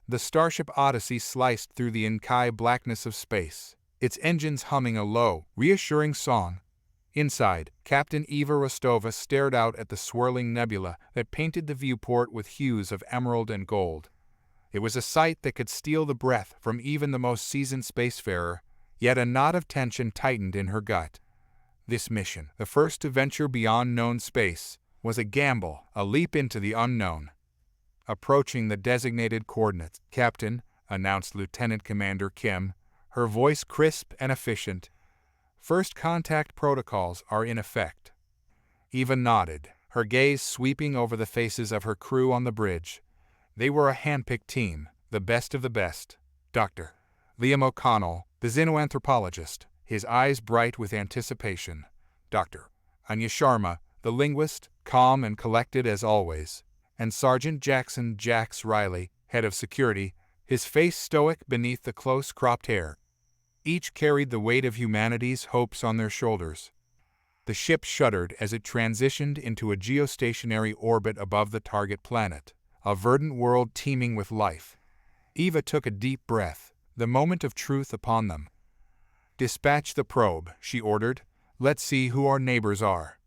The Starship Odyssey sliced through the inky blackness of space, its engines humming a low, reassuring song. Inside, Captain Eva Rostova stared out at the swirling nebula that painted the viewport with hues of emerald and gold. It was a sight that could steal the breath from even the most seasoned spacefarer, yet a knot of tension tightened in her gut. This mission, the first to venture beyond known space, was a gamble, a leap into the unknown. Approaching the designated coordinates, "Captain," announced Lieutenant Commander Kim, her voice crisp and efficient. "First contact protocols are in effect." Eva nodded, her gaze sweeping over the faces of her crew on the bridge. They were a hand-picked team, the best of the best. Dr. Liam O'Connell, the xenoanthropologist, his eyes bright with anticipation. Dr. Anya Sharma, the linguist, calm and collected as always. And Sergeant Jackson "Jax" Riley, head of security, his face stoic beneath the close-cropped hair. Each carried the weight of humanity's hopes on their shoulders. The ship shuddered as it transitioned into a geostationary orbit above the target planet, a verdant world teeming with life. Eva took a deep breath, the moment of truth upon them. "Dispatch the probe," she ordered. "Let's see who our neighbors are."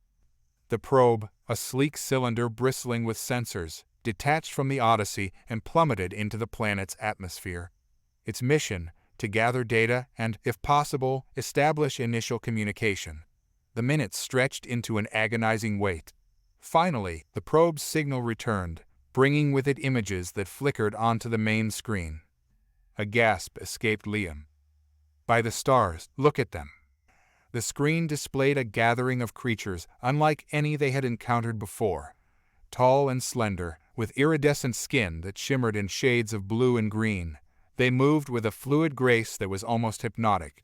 The probe, a sleek cylinder bristling with sensors, detached from the Odyssey and plummeted into the planet's atmosphere. Its mission, to gather data and, if possible, establish initial communication. The minutes stretched into an agonizing wait. Finally, the probe's signal returned, bringing with it images that flickered onto the main screen. A gasp escaped Liam. "By the stars, look at them." The screen displayed a gathering of creatures unlike any they had encountered before. Tall and slender, with iridescent skin that shimmered in shades of blue and green, they moved with a fluid grace that was almost hypnotic.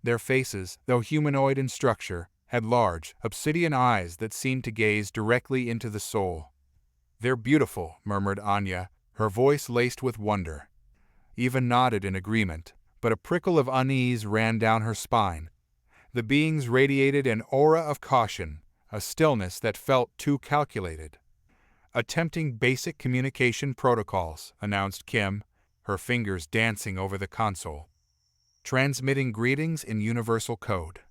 Their faces, though humanoid in structure, had large, obsidian eyes that seemed to gaze directly into the soul. "They're beautiful," murmured Anya, her voice laced with wonder. Eva nodded in agreement, but a prickle of unease ran down her spine. The beings radiated an aura of caution, a stillness that felt too calculated. "Attempting basic communication protocols," announced Kim, her fingers dancing over the console. "Transmitting greetings in universal code."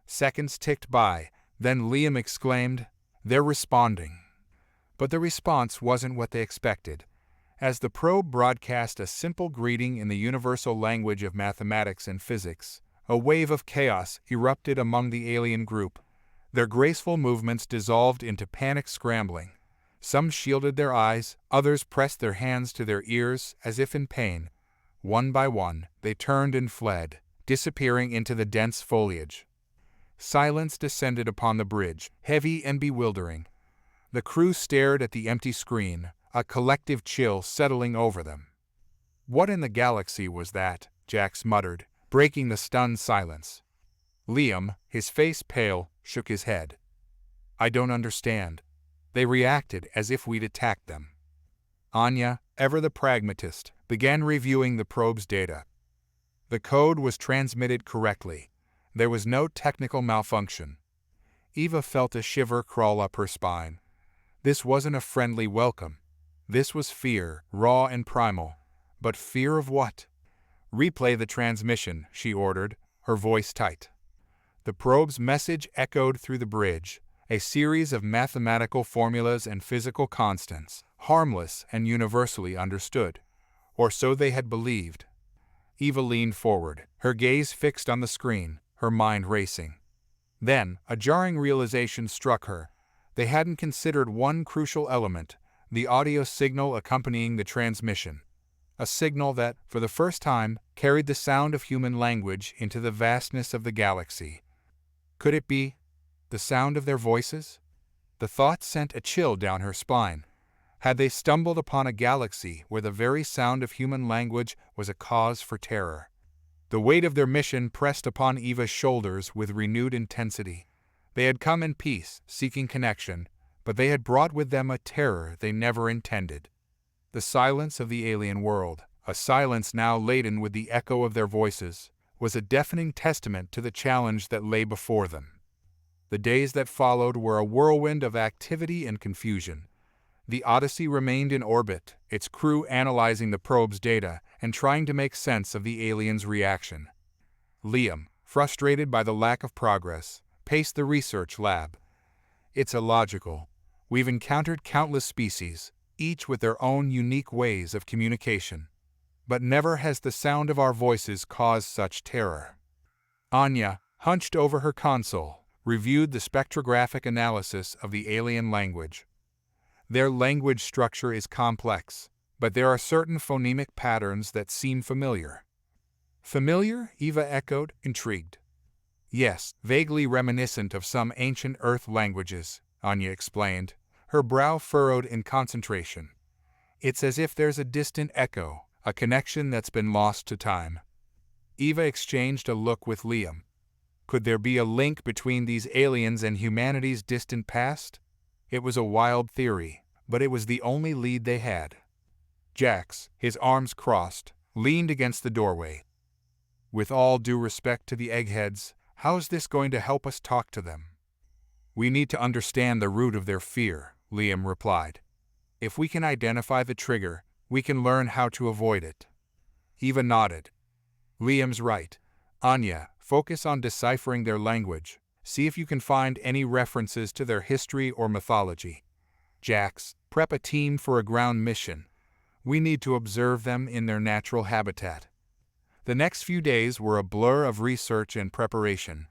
Seconds ticked by, then Liam exclaimed, "They're responding." But the response wasn't what they expected. As the probe broadcast a simple greeting in the universal language of mathematics and physics, a wave of chaos erupted among the alien group. Their graceful movements dissolved into panic scrambling. Some shielded their eyes, others pressed their hands to their ears as if in pain. One by one, they turned and fled, disappearing into the dense foliage. Silence descended upon the bridge, heavy and bewildering. The crew stared at the empty screen, a collective chill settling over them. "What in the galaxy was that?" Jax muttered, breaking the stunned silence. Liam, his face pale, shook his head. "I don't understand. They reacted as if we'd attacked them." Anya, ever the pragmatist, began reviewing the probe's data. The code was transmitted correctly. There was no technical malfunction. Eva felt a shiver crawl up her spine. This wasn't a friendly welcome. This was fear, raw and primal. But fear of what? "Replay the transmission," she ordered, her voice tight. The probe's message echoed through the bridge, a series of mathematical formulas and physical constants, harmless and universally understood. Or so they had believed. Eva leaned forward, her gaze fixed on the screen, her mind racing. Then, a jarring realization struck her. They hadn't considered one crucial element, the audio signal accompanying the transmission. A signal that, for the first time, carried the sound of human language into the vastness of the galaxy. Could it be the sound of their voices? The thought sent a chill down her spine. Had they stumbled upon a galaxy where the very sound of human language was a cause for terror? The weight of their mission pressed upon Eva's shoulders with renewed intensity. They had come in peace, seeking connection, but they had brought with them a terror they never intended. The silence of the alien world, a silence now laden with the echo of their voices, was a deafening testament to the challenge that lay before them. The days that followed were a whirlwind of activity and confusion. The Odyssey remained in orbit, its crew analyzing the probe's data and trying to make sense of the aliens' reaction. Liam, frustrated by the lack of progress, paced the research lab. It's illogical. We've encountered countless species, each with their own unique ways of communication. But never has the sound of our voices caused such terror. Anya, hunched over her console, reviewed the spectrographic analysis of the alien language. Their language structure is complex, but there are certain phonemic patterns that seem familiar. Familiar? Eva echoed, intrigued. Yes, vaguely reminiscent of some ancient Earth languages, Anya explained, her brow furrowed in concentration. It's as if there's a distant echo, a connection that's been lost to time. Eva exchanged a look with Liam. Could there be a link between these aliens and humanity's distant past? It was a wild theory, but it was the only lead they had. Jax, his arms crossed, leaned against the doorway. With all due respect to the eggheads, how's this going to help us talk to them? We need to understand the root of their fear, Liam replied. If we can identify the trigger, we can learn how to avoid it. Eva nodded. Liam's right. Anya, focus on deciphering their language. See if you can find any references to their history or mythology. Jax, prep a team for a ground mission. We need to observe them in their natural habitat. The next few days were a blur of research and preparation.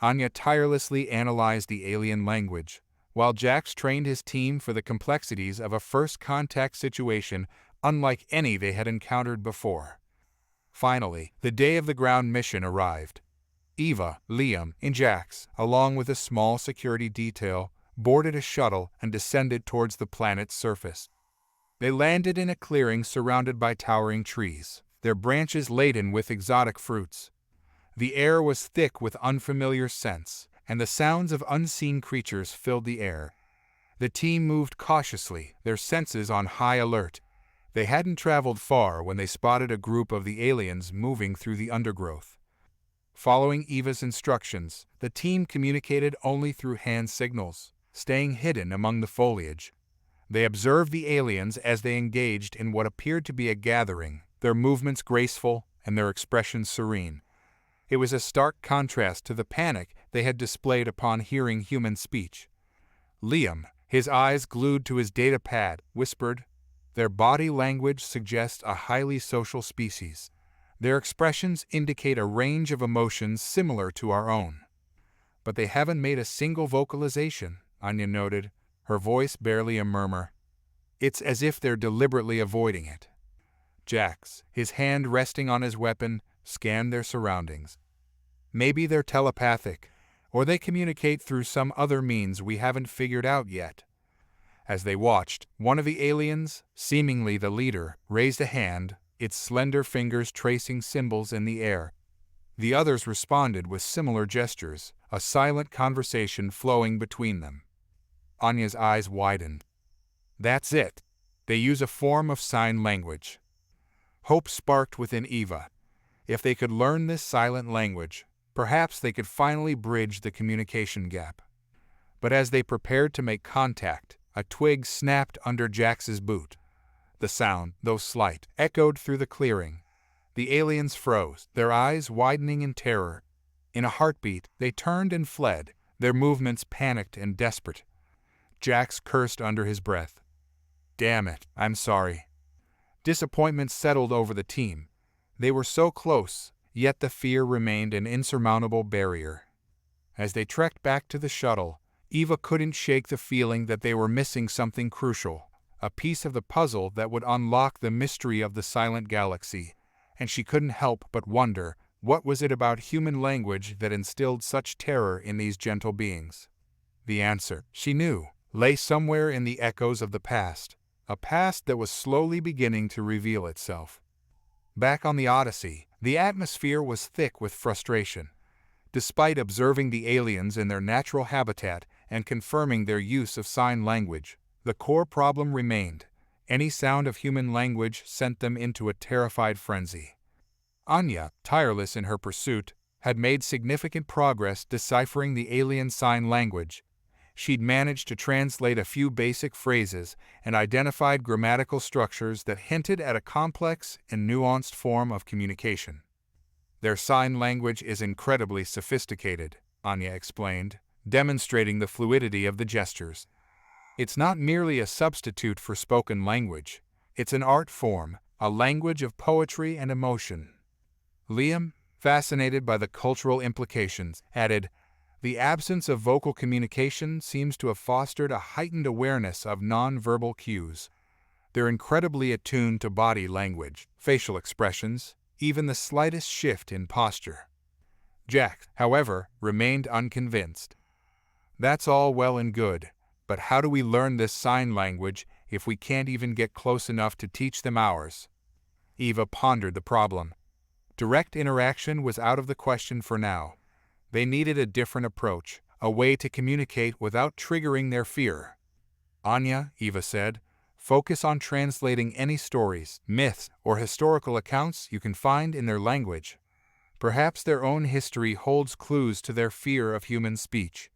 Anya tirelessly analyzed the alien language, while Jax trained his team for the complexities of a first-contact situation unlike any they had encountered before. Finally, the day of the ground mission arrived. Eva, Liam, and Jax, along with a small security detail, boarded a shuttle and descended towards the planet's surface. They landed in a clearing surrounded by towering trees, their branches laden with exotic fruits. The air was thick with unfamiliar scents, and the sounds of unseen creatures filled the air. The team moved cautiously, their senses on high alert. They hadn't traveled far when they spotted a group of the aliens moving through the undergrowth. Following Eva's instructions, the team communicated only through hand signals, staying hidden among the foliage. They observed the aliens as they engaged in what appeared to be a gathering, their movements graceful and their expressions serene. It was a stark contrast to the panic they had displayed upon hearing human speech. Liam, his eyes glued to his data pad, whispered, "Their body language suggests a highly social species. Their expressions indicate a range of emotions similar to our own." "But they haven't made a single vocalization," Anya noted, her voice barely a murmur. "It's as if they're deliberately avoiding it." Jax, his hand resting on his weapon, scanned their surroundings. "Maybe they're telepathic, or they communicate through some other means we haven't figured out yet." As they watched, one of the aliens, seemingly the leader, raised a hand, its slender fingers tracing symbols in the air. The others responded with similar gestures, a silent conversation flowing between them. Anya's eyes widened. "That's it. They use a form of sign language." Hope sparked within Eva. If they could learn this silent language, perhaps they could finally bridge the communication gap. But as they prepared to make contact, a twig snapped under Jax's boot. The sound, though slight, echoed through the clearing. The aliens froze, their eyes widening in terror. In a heartbeat, they turned and fled, their movements panicked and desperate. Jax cursed under his breath. "Damn it, I'm sorry." Disappointment settled over the team. They were so close, yet the fear remained an insurmountable barrier. As they trekked back to the shuttle, Eva couldn't shake the feeling that they were missing something crucial, a piece of the puzzle that would unlock the mystery of the silent galaxy, and she couldn't help but wonder, what was it about human language that instilled such terror in these gentle beings? The answer, she knew, lay somewhere in the echoes of the past, a past that was slowly beginning to reveal itself. Back on the Odyssey, the atmosphere was thick with frustration. Despite observing the aliens in their natural habitat and confirming their use of sign language, the core problem remained. Any sound of human language sent them into a terrified frenzy. Anya, tireless in her pursuit, had made significant progress deciphering the alien sign language. She'd managed to translate a few basic phrases and identified grammatical structures that hinted at a complex and nuanced form of communication. Their sign language is incredibly sophisticated, Anya explained, demonstrating the fluidity of the gestures. It's not merely a substitute for spoken language. It's an art form, a language of poetry and emotion. Liam, fascinated by the cultural implications, added, "The absence of vocal communication seems to have fostered a heightened awareness of non-verbal cues. They're incredibly attuned to body language, facial expressions, even the slightest shift in posture." Jack, however, remained unconvinced. "That's all well and good, but how do we learn this sign language if we can't even get close enough to teach them ours?" Eva pondered the problem. Direct interaction was out of the question for now. They needed a different approach, a way to communicate without triggering their fear. "Anya," Eva said, "focus on translating any stories, myths, or historical accounts you can find in their language. Perhaps their own history holds clues to their fear of human speech."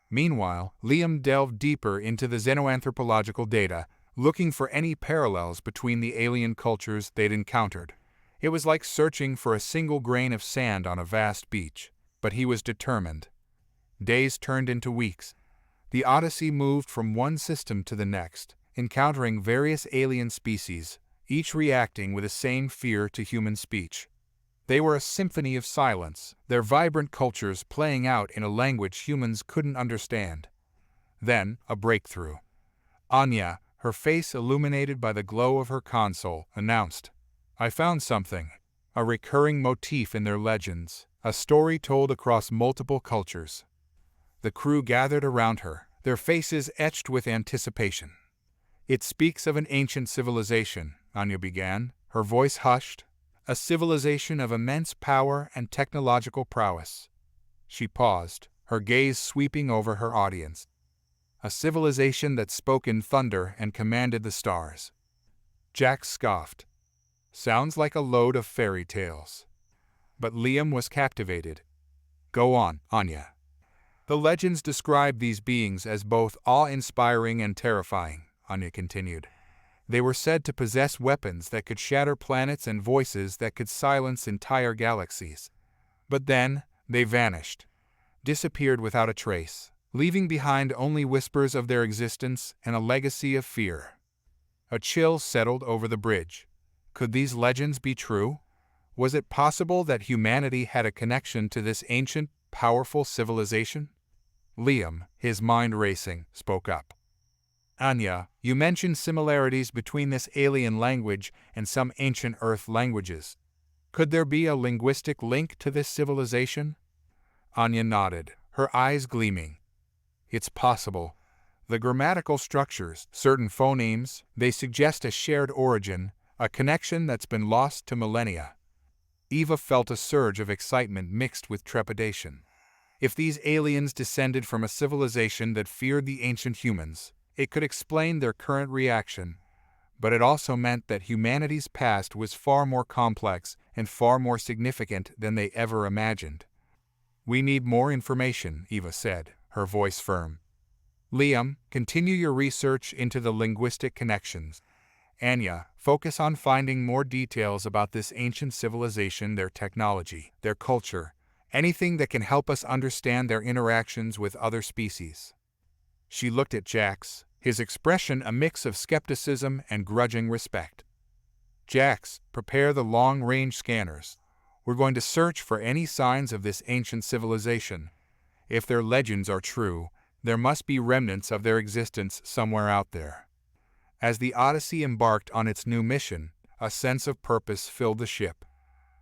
Meanwhile, Liam delved deeper into the xenoanthropological data, looking for any parallels between the alien cultures they'd encountered. It was like searching for a single grain of sand on a vast beach, but he was determined. Days turned into weeks. The Odyssey moved from one system to the next, encountering various alien species, each reacting with the same fear to human speech. They were a symphony of silence, their vibrant cultures playing out in a language humans couldn't understand. Then, a breakthrough. Anya, her face illuminated by the glow of her console, announced, "I found something. A recurring motif in their legends, a story told across multiple cultures." The crew gathered around her, their faces etched with anticipation. "It speaks of an ancient civilization," Anya began, her voice hushed. "A civilization of immense power and technological prowess." She paused, her gaze sweeping over her audience. "A civilization that spoke in thunder and commanded the stars." Jack scoffed. "Sounds like a load of fairy tales." But Liam was captivated. "Go on, Anya." "The legends describe these beings as both awe-inspiring and terrifying," Anya continued. "They were said to possess weapons that could shatter planets and voices that could silence entire galaxies. But then, they vanished, disappeared without a trace, leaving behind only whispers of their existence and a legacy of fear." A chill settled over the bridge. Could these legends be true? Was it possible that humanity had a connection to this ancient, powerful civilization? Liam, his mind racing, spoke up. "Anya, you mentioned similarities between this alien language and some ancient Earth languages. Could there be a linguistic link to this civilization?" Anya nodded, her eyes gleaming. "It's possible. The grammatical structures, certain phonemes, they suggest a shared origin, a connection that's been lost to millennia." Eva felt a surge of excitement mixed with trepidation. If these aliens descended from a civilization that feared the ancient humans, it could explain their current reaction, but it also meant that humanity's past was far more complex and far more significant than they ever imagined. "We need more information," Eva said, her voice firm. "Liam, continue your research into the linguistic connections. Anya, focus on finding more details about this ancient civilization, their technology, their culture, anything that can help us understand their interactions with other species." She looked at Jax, his expression a mix of skepticism and grudging respect. "Jax, prepare the long-range scanners. We're going to search for any signs of this ancient civilization. If their legends are true, there must be remnants of their existence somewhere out there." As the Odyssey embarked on its new mission, a sense of purpose filled the ship.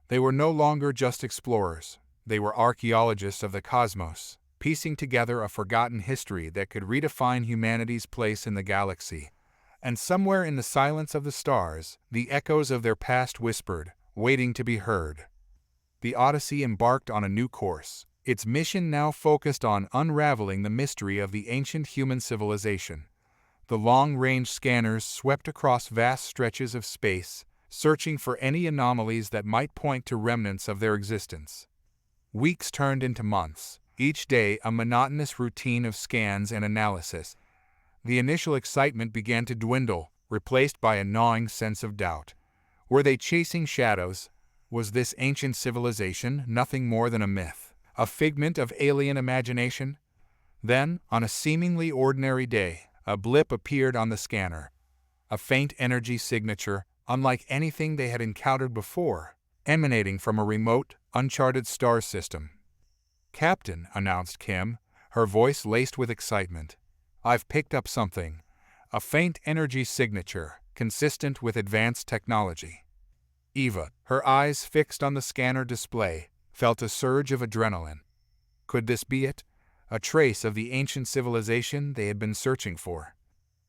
They were no longer just explorers. They were archaeologists of the cosmos, piecing together a forgotten history that could redefine humanity's place in the galaxy. And somewhere in the silence of the stars, the echoes of their past whispered, waiting to be heard. The Odyssey embarked on a new course, its mission now focused on unraveling the mystery of the ancient human civilization. The long-range scanners swept across vast stretches of space, searching for any anomalies that might point to remnants of their existence. Weeks turned into months, Each day a monotonous routine of scans and analysis. The initial excitement began to dwindle, replaced by a gnawing sense of doubt. Were they chasing shadows? Was this ancient civilization nothing more than a myth, a figment of alien imagination? Then, on a seemingly ordinary day, a blip appeared on the scanner. A faint energy signature, unlike anything they had encountered before, emanating from a remote, uncharted star system. "Captain," announced Kim, her voice laced with excitement, "I've picked up something. A faint energy signature, consistent with advanced technology." Eva, her eyes fixed on the scanner display, felt a surge of adrenaline. Could this be it? A trace of the ancient civilization they had been searching for.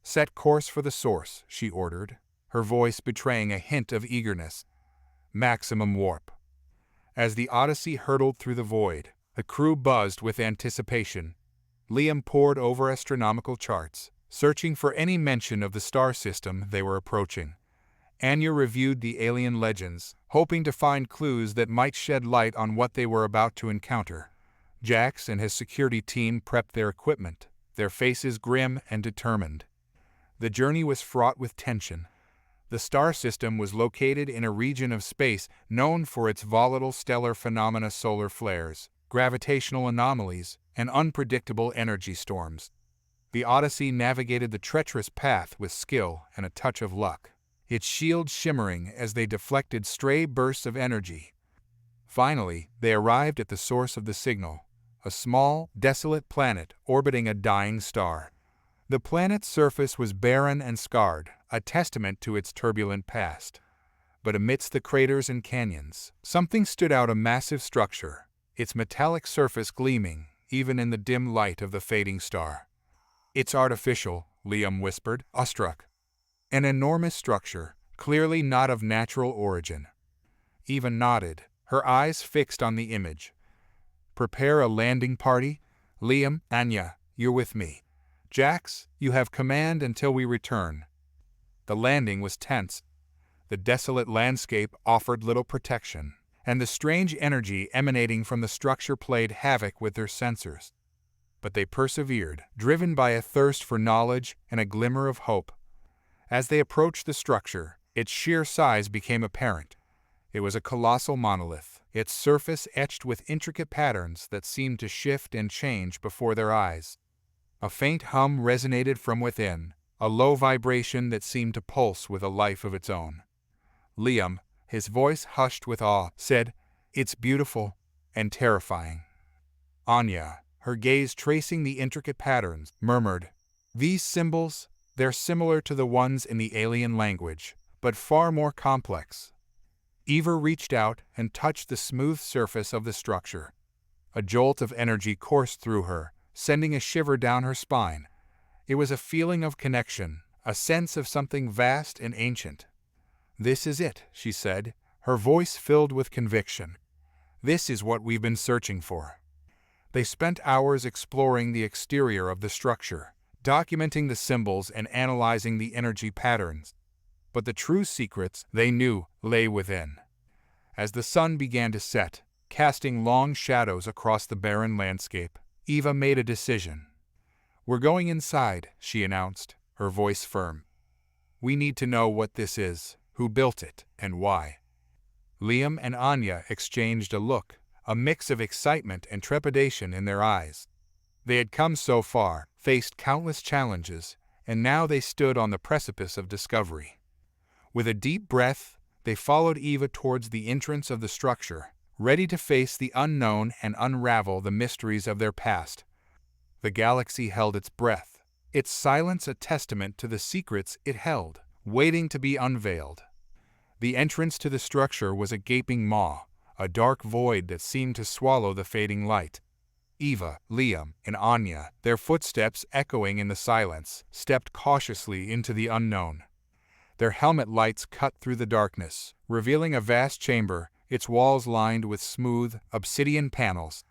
"Set course for the source," she ordered, her voice betraying a hint of eagerness. "Maximum warp." As the Odyssey hurtled through the void, the crew buzzed with anticipation. Liam pored over astronomical charts, searching for any mention of the star system they were approaching. Anya reviewed the alien legends, hoping to find clues that might shed light on what they were about to encounter. Jax and his security team prepped their equipment, their faces grim and determined. The journey was fraught with tension. The star system was located in a region of space known for its volatile stellar phenomena, solar flares, gravitational anomalies, and unpredictable energy storms. The Odyssey navigated the treacherous path with skill and a touch of luck, its shield shimmering as they deflected stray bursts of energy. Finally, they arrived at the source of the signal, a small, desolate planet orbiting a dying star. The planet's surface was barren and scarred, a testament to its turbulent past. But amidst the craters and canyons, something stood out, a massive structure, its metallic surface gleaming, even in the dim light of the fading star. "It's artificial," Liam whispered, awestruck. "An enormous structure, clearly not of natural origin." Eva nodded, her eyes fixed on the image. "Prepare a landing party? Liam, Anya, you're with me. Jax, you have command until we return." The landing was tense. The desolate landscape offered little protection, and the strange energy emanating from the structure played havoc with their sensors. But they persevered, driven by a thirst for knowledge and a glimmer of hope. As they approached the structure, its sheer size became apparent. It was a colossal monolith, its surface etched with intricate patterns that seemed to shift and change before their eyes. A faint hum resonated from within, a low vibration that seemed to pulse with a life of its own. Liam, his voice hushed with awe, said, "It's beautiful and terrifying." Anya, her gaze tracing the intricate patterns, murmured, "These symbols, they're similar to the ones in the alien language, but far more complex." Eva reached out and touched the smooth surface of the structure. A jolt of energy coursed through her, sending a shiver down her spine. It was a feeling of connection, a sense of something vast and ancient. "This is it," she said, her voice filled with conviction. "This is what we've been searching for." They spent hours exploring the exterior of the structure, documenting the symbols and analyzing the energy patterns. But the true secrets, they knew, lay within. As the sun began to set, casting long shadows across the barren landscape, Eva made a decision. "We're going inside," she announced, her voice firm. "We need to know what this is, who built it, and why." Liam and Anya exchanged a look, a mix of excitement and trepidation in their eyes. They had come so far, faced countless challenges, and now they stood on the precipice of discovery. With a deep breath, they followed Eva towards the entrance of the structure, ready to face the unknown and unravel the mysteries of their past. The galaxy held its breath, its silence a testament to the secrets it held, waiting to be unveiled. The entrance to the structure was a gaping maw, a dark void that seemed to swallow the fading light. Eva, Liam, and Anya, their footsteps echoing in the silence, stepped cautiously into the unknown. Their helmet lights cut through the darkness, revealing a vast chamber, its walls lined with smooth, obsidian panels.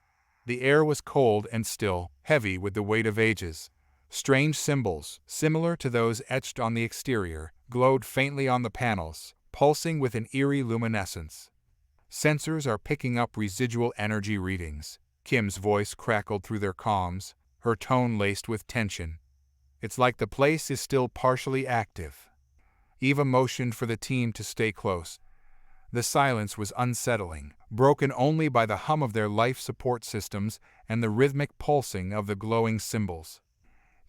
The air was cold and still, heavy with the weight of ages. Strange symbols, similar to those etched on the exterior, glowed faintly on the panels, pulsing with an eerie luminescence. "Sensors are picking up residual energy readings," Kim's voice crackled through their comms, her tone laced with tension. It's like the place is still partially active. Eva motioned for the team to stay close. The silence was unsettling, broken only by the hum of their life support systems and the rhythmic pulsing of the glowing symbols.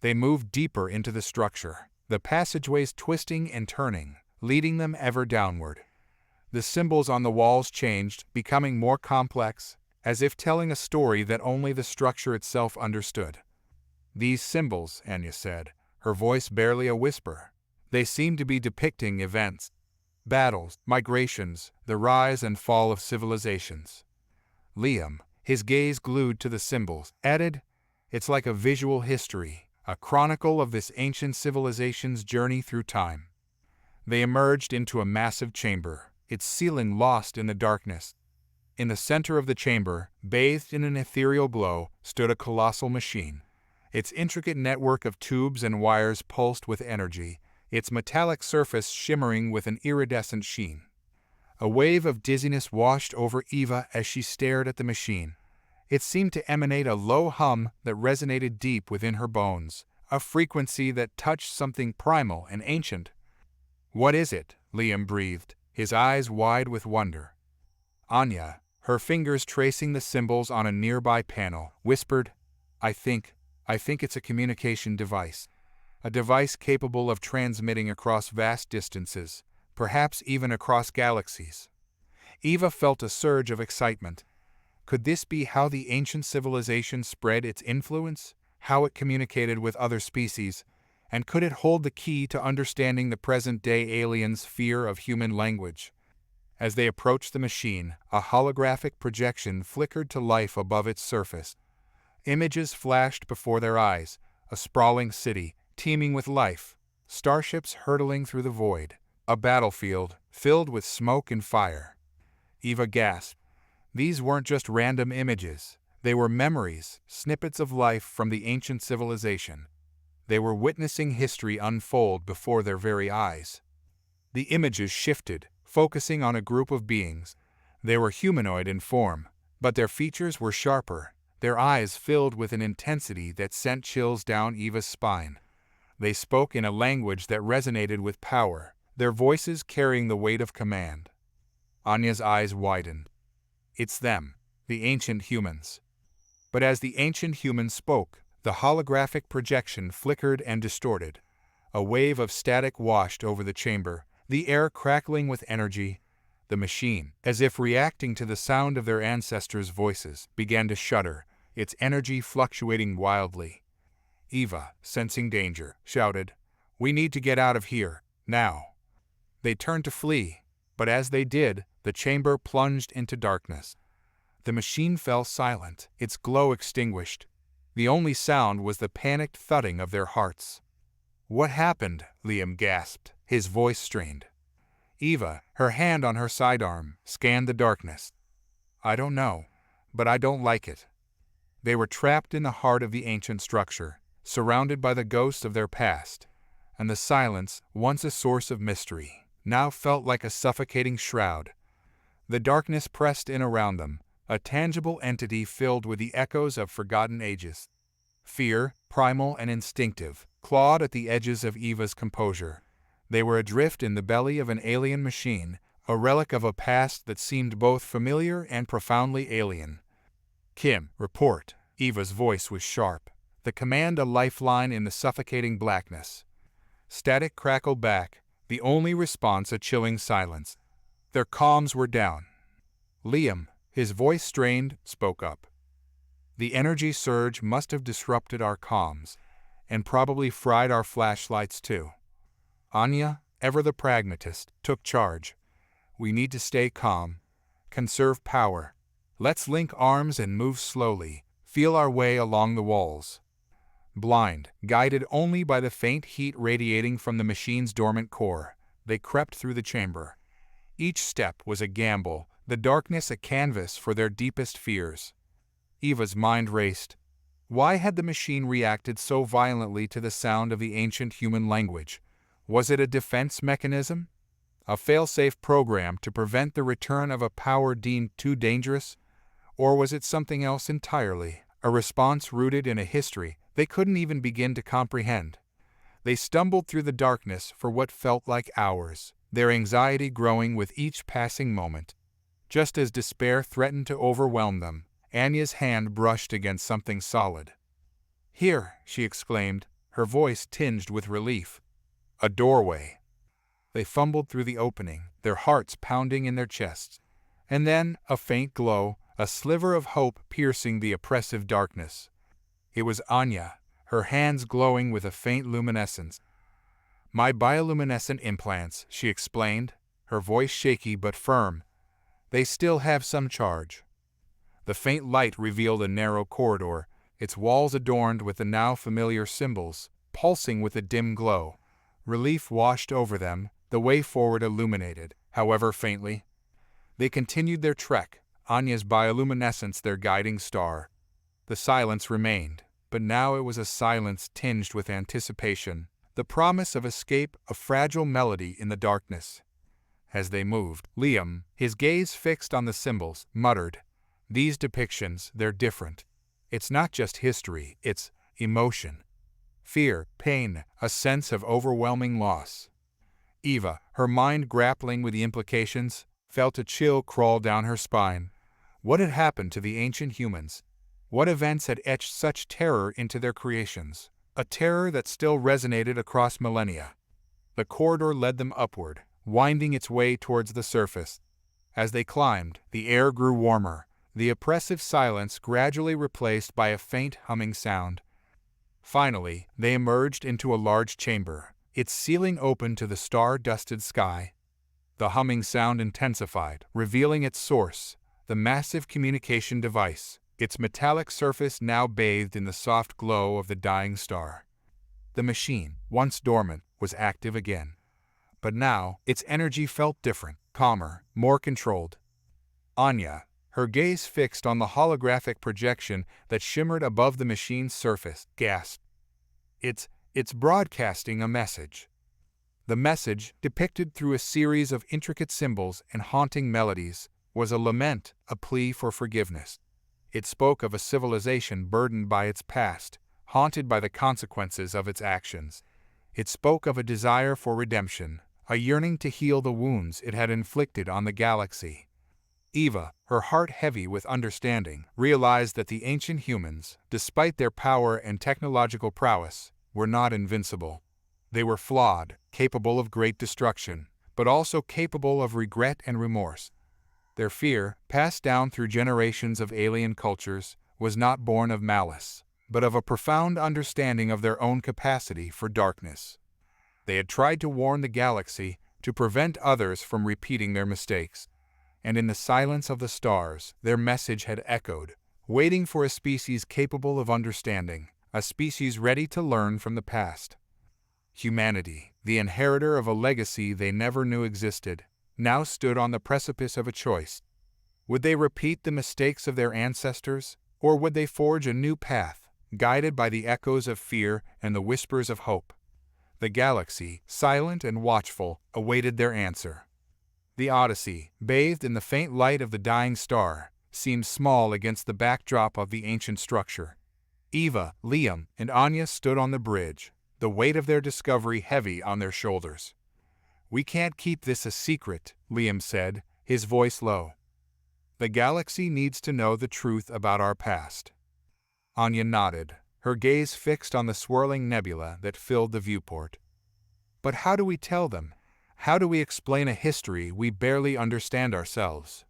They moved deeper into the structure, the passageways twisting and turning, leading them ever downward. The symbols on the walls changed, becoming more complex, as if telling a story that only the structure itself understood. These symbols, Anya said, her voice barely a whisper. They seemed to be depicting events. Battles, migrations, the rise and fall of civilizations. Liam, his gaze glued to the symbols, added, "It's like a visual history, a chronicle of this ancient civilization's journey through time." They emerged into a massive chamber, its ceiling lost in the darkness. In the center of the chamber, bathed in an ethereal glow, stood a colossal machine. Its intricate network of tubes and wires pulsed with energy, its metallic surface shimmering with an iridescent sheen. A wave of dizziness washed over Eva as she stared at the machine. It seemed to emanate a low hum that resonated deep within her bones, a frequency that touched something primal and ancient. "What is it?" Liam breathed, his eyes wide with wonder. Anya, her fingers tracing the symbols on a nearby panel, whispered, I think it's a communication device. A device capable of transmitting across vast distances, perhaps even across galaxies." Eva felt a surge of excitement. Could this be how the ancient civilization spread its influence, how it communicated with other species, and could it hold the key to understanding the present-day aliens' fear of human language? As they approached the machine, a holographic projection flickered to life above its surface. Images flashed before their eyes, a sprawling city, teeming with life, starships hurtling through the void, a battlefield filled with smoke and fire. Eva gasped. These weren't just random images. They were memories, snippets of life from the ancient civilization. They were witnessing history unfold before their very eyes. The images shifted, focusing on a group of beings. They were humanoid in form, but their features were sharper, their eyes filled with an intensity that sent chills down Eva's spine. They spoke in a language that resonated with power, their voices carrying the weight of command. Anya's eyes widened. It's them, the ancient humans. But as the ancient humans spoke, the holographic projection flickered and distorted. A wave of static washed over the chamber, the air crackling with energy. The machine, as if reacting to the sound of their ancestors' voices, began to shudder, its energy fluctuating wildly. Eva, sensing danger, shouted, "We need to get out of here, now." They turned to flee, but as they did, the chamber plunged into darkness. The machine fell silent, its glow extinguished. The only sound was the panicked thudding of their hearts. "What happened?" Liam gasped, his voice strained. Eva, her hand on her sidearm, scanned the darkness. "I don't know, but I don't like it." They were trapped in the heart of the ancient structure, surrounded by the ghosts of their past, and the silence, once a source of mystery, now felt like a suffocating shroud. The darkness pressed in around them, a tangible entity filled with the echoes of forgotten ages. Fear, primal and instinctive, clawed at the edges of Eva's composure. They were adrift in the belly of an alien machine, a relic of a past that seemed both familiar and profoundly alien. "Kim, report." Eva's voice was sharp, the command a lifeline in the suffocating blackness. Static crackled back, the only response a chilling silence. Their comms were down. Liam, his voice strained, spoke up. "The energy surge must have disrupted our comms, and probably fried our flashlights too." Anya, ever the pragmatist, took charge. "We need to stay calm, conserve power. Let's link arms and move slowly, feel our way along the walls." Blind, guided only by the faint heat radiating from the machine's dormant core, they crept through the chamber. Each step was a gamble, the darkness a canvas for their deepest fears. Eva's mind raced. Why had the machine reacted so violently to the sound of the ancient human language? Was it a defense mechanism? A fail-safe program to prevent the return of a power deemed too dangerous? Or was it something else entirely, a response rooted in a history they couldn't even begin to comprehend? They stumbled through the darkness for what felt like hours, their anxiety growing with each passing moment. Just as despair threatened to overwhelm them, Anya's hand brushed against something solid. "Here," she exclaimed, her voice tinged with relief. A doorway. They fumbled through the opening, their hearts pounding in their chests. And then, a faint glow, a sliver of hope piercing the oppressive darkness. It was Anya, her hands glowing with a faint luminescence. "My bioluminescent implants," she explained, her voice shaky but firm. "They still have some charge." The faint light revealed a narrow corridor, its walls adorned with the now familiar symbols, pulsing with a dim glow. Relief washed over them, the way forward illuminated, however faintly. They continued their trek, Anya's bioluminescence their guiding star. The silence remained, but now it was a silence tinged with anticipation, the promise of escape, a fragile melody in the darkness. As they moved, Liam, his gaze fixed on the symbols, muttered, "These depictions, they're different. It's not just history, it's emotion. Fear, pain, a sense of overwhelming loss." Eva, her mind grappling with the implications, felt a chill crawl down her spine. What had happened to the ancient humans? What events had etched such terror into their creations? A terror that still resonated across millennia. The corridor led them upward, winding its way towards the surface. As they climbed, the air grew warmer, the oppressive silence gradually replaced by a faint humming sound. Finally, they emerged into a large chamber, its ceiling open to the star-dusted sky. The humming sound intensified, revealing its source, the massive communication device, its metallic surface now bathed in the soft glow of the dying star. The machine, once dormant, was active again. But now, its energy felt different, calmer, more controlled. Anya, her gaze fixed on the holographic projection that shimmered above the machine's surface, gasped. It's broadcasting a message." The message, depicted through a series of intricate symbols and haunting melodies, was a lament, a plea for forgiveness. It spoke of a civilization burdened by its past, haunted by the consequences of its actions. It spoke of a desire for redemption, a yearning to heal the wounds it had inflicted on the galaxy. Eva, her heart heavy with understanding, realized that the ancient humans, despite their power and technological prowess, were not invincible. They were flawed, capable of great destruction, but also capable of regret and remorse. Their fear, passed down through generations of alien cultures, was not born of malice, but of a profound understanding of their own capacity for darkness. They had tried to warn the galaxy, to prevent others from repeating their mistakes. And in the silence of the stars, their message had echoed, waiting for a species capable of understanding, a species ready to learn from the past. Humanity, the inheritor of a legacy they never knew existed, now stood on the precipice of a choice. Would they repeat the mistakes of their ancestors, or would they forge a new path, guided by the echoes of fear and the whispers of hope? The galaxy, silent and watchful, awaited their answer. The Odyssey, bathed in the faint light of the dying star, seemed small against the backdrop of the ancient structure. Eva, Liam, and Anya stood on the bridge, the weight of their discovery heavy on their shoulders. "We can't keep this a secret," Liam said, his voice low. "The galaxy needs to know the truth about our past." Anya nodded, her gaze fixed on the swirling nebula that filled the viewport. "But how do we tell them? How do we explain a history we barely understand ourselves?"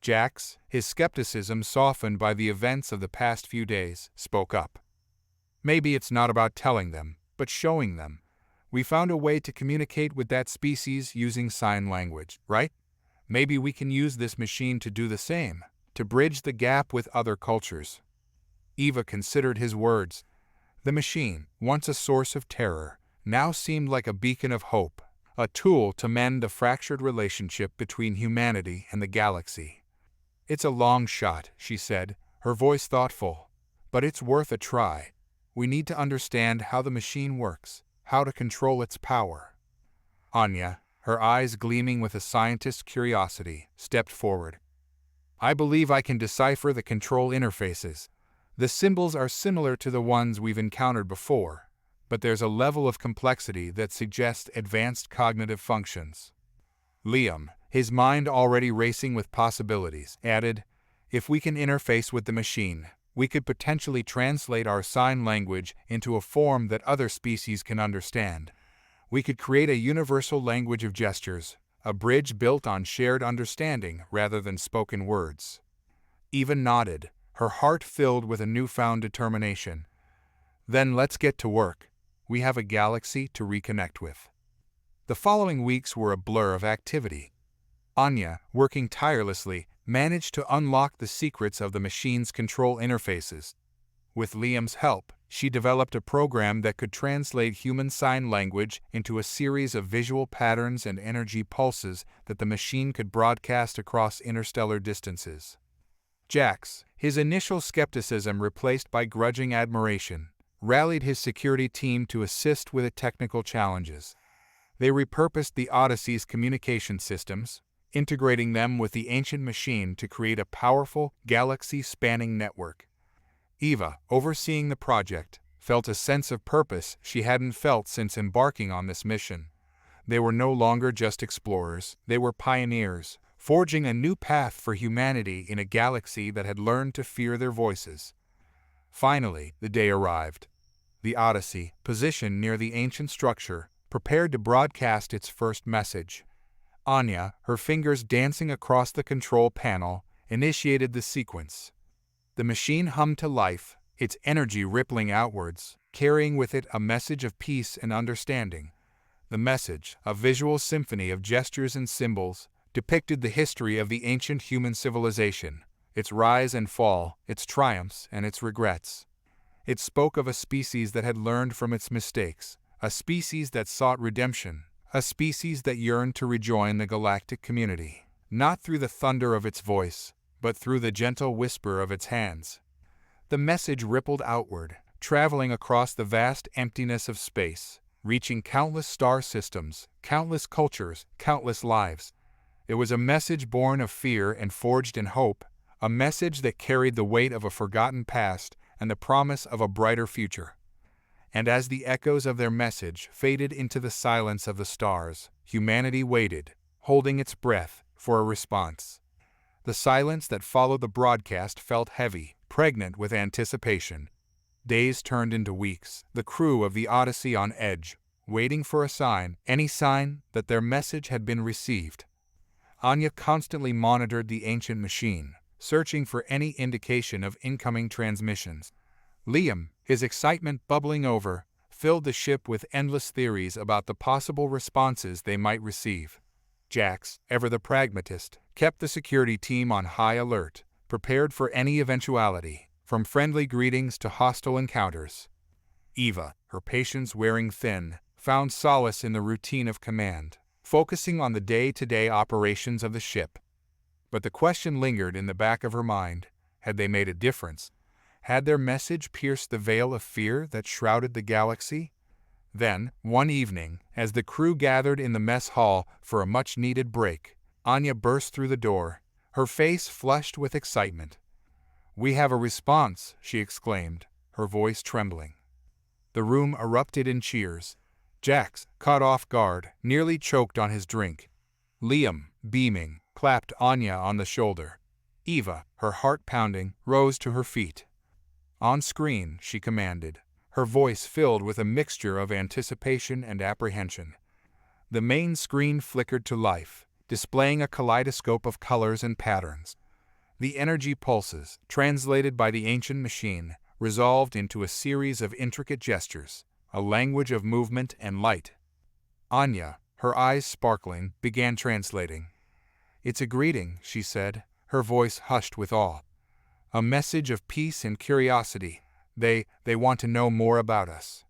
Jax, his skepticism softened by the events of the past few days, spoke up. "Maybe it's not about telling them, but showing them. We found a way to communicate with that species using sign language, right? Maybe we can use this machine to do the same, to bridge the gap with other cultures." Eva considered his words. The machine, once a source of terror, now seemed like a beacon of hope, a tool to mend the fractured relationship between humanity and the galaxy. "It's a long shot," she said, her voice thoughtful, "but it's worth a try. We need to understand how the machine works, how to control its power." Anya, her eyes gleaming with a scientist's curiosity, stepped forward. I believe I can decipher the control interfaces. The symbols are similar to the ones we've encountered before, but there's a level of complexity that suggests advanced cognitive functions. Liam, his mind already racing with possibilities, added, "If we can interface with the machine, we could potentially translate our sign language into a form that other species can understand. We could create a universal language of gestures, a bridge built on shared understanding rather than spoken words." Eva nodded, her heart filled with a newfound determination. "Then let's get to work. We have a galaxy to reconnect with." The following weeks were a blur of activity. Anya, working tirelessly, managed to unlock the secrets of the machine's control interfaces. With Liam's help, she developed a program that could translate human sign language into a series of visual patterns and energy pulses that the machine could broadcast across interstellar distances. Jax, his initial skepticism replaced by grudging admiration, rallied his security team to assist with the technical challenges. They repurposed the Odyssey's communication systems, integrating them with the ancient machine to create a powerful, galaxy-spanning network. Eva, overseeing the project, felt a sense of purpose she hadn't felt since embarking on this mission. They were no longer just explorers, they were pioneers, forging a new path for humanity in a galaxy that had learned to fear their voices. Finally, the day arrived. The Odyssey, positioned near the ancient structure, prepared to broadcast its first message. Anya, her fingers dancing across the control panel, initiated the sequence. The machine hummed to life, its energy rippling outwards, carrying with it a message of peace and understanding. The message, a visual symphony of gestures and symbols, depicted the history of the ancient human civilization, its rise and fall, its triumphs and its regrets. It spoke of a species that had learned from its mistakes, a species that sought redemption, a species that yearned to rejoin the galactic community, not through the thunder of its voice, but through the gentle whisper of its hands. The message rippled outward, traveling across the vast emptiness of space, reaching countless star systems, countless cultures, countless lives. It was a message born of fear and forged in hope, a message that carried the weight of a forgotten past and the promise of a brighter future. And as the echoes of their message faded into the silence of the stars, humanity waited, holding its breath, for a response. The silence that followed the broadcast felt heavy, pregnant with anticipation. Days turned into weeks, the crew of the Odyssey on edge, waiting for a sign, any sign that their message had been received. Anya constantly monitored the ancient machine, searching for any indication of incoming transmissions. Liam, his excitement bubbling over, filled the ship with endless theories about the possible responses they might receive. Jax, ever the pragmatist, kept the security team on high alert, prepared for any eventuality, from friendly greetings to hostile encounters. Eva, her patience wearing thin, found solace in the routine of command, focusing on the day-to-day operations of the ship. But the question lingered in the back of her mind: had they made a difference? Had their message pierced the veil of fear that shrouded the galaxy? Then, one evening, as the crew gathered in the mess hall for a much-needed break, Anya burst through the door, her face flushed with excitement. "We have a response," she exclaimed, her voice trembling. The room erupted in cheers. Jax, caught off guard, nearly choked on his drink. Liam, beaming, clapped Anya on the shoulder. Eva, her heart pounding, rose to her feet. "On screen," she commanded, her voice filled with a mixture of anticipation and apprehension. The main screen flickered to life, displaying a kaleidoscope of colors and patterns. The energy pulses, translated by the ancient machine, resolved into a series of intricate gestures, a language of movement and light. Anya, her eyes sparkling, began translating. "It's a greeting," she said, her voice hushed with awe. "A message of peace and curiosity. They want to know more about us."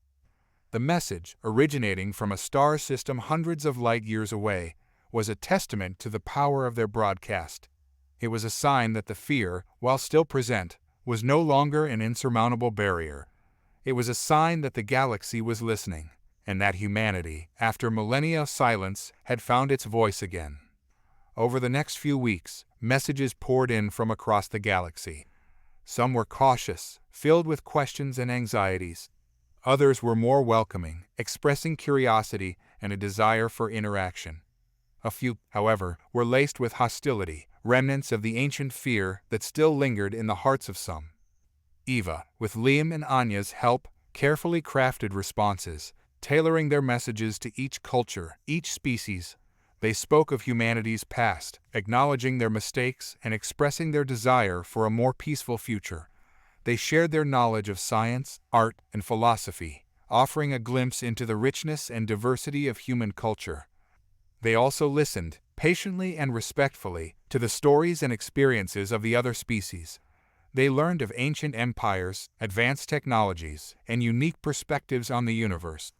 The message, originating from a star system hundreds of light years away, was a testament to the power of their broadcast. It was a sign that the fear, while still present, was no longer an insurmountable barrier. It was a sign that the galaxy was listening, and that humanity, after millennia of silence, had found its voice again. Over the next few weeks, messages poured in from across the galaxy. Some were cautious, filled with questions and anxieties. Others were more welcoming, expressing curiosity and a desire for interaction. A few, however, were laced with hostility, remnants of the ancient fear that still lingered in the hearts of some. Eva, with Liam and Anya's help, carefully crafted responses, tailoring their messages to each culture, each species. They spoke of humanity's past, acknowledging their mistakes and expressing their desire for a more peaceful future. They shared their knowledge of science, art, and philosophy, offering a glimpse into the richness and diversity of human culture. They also listened, patiently and respectfully, to the stories and experiences of the other species. They learned of ancient empires, advanced technologies, and unique perspectives on the universe.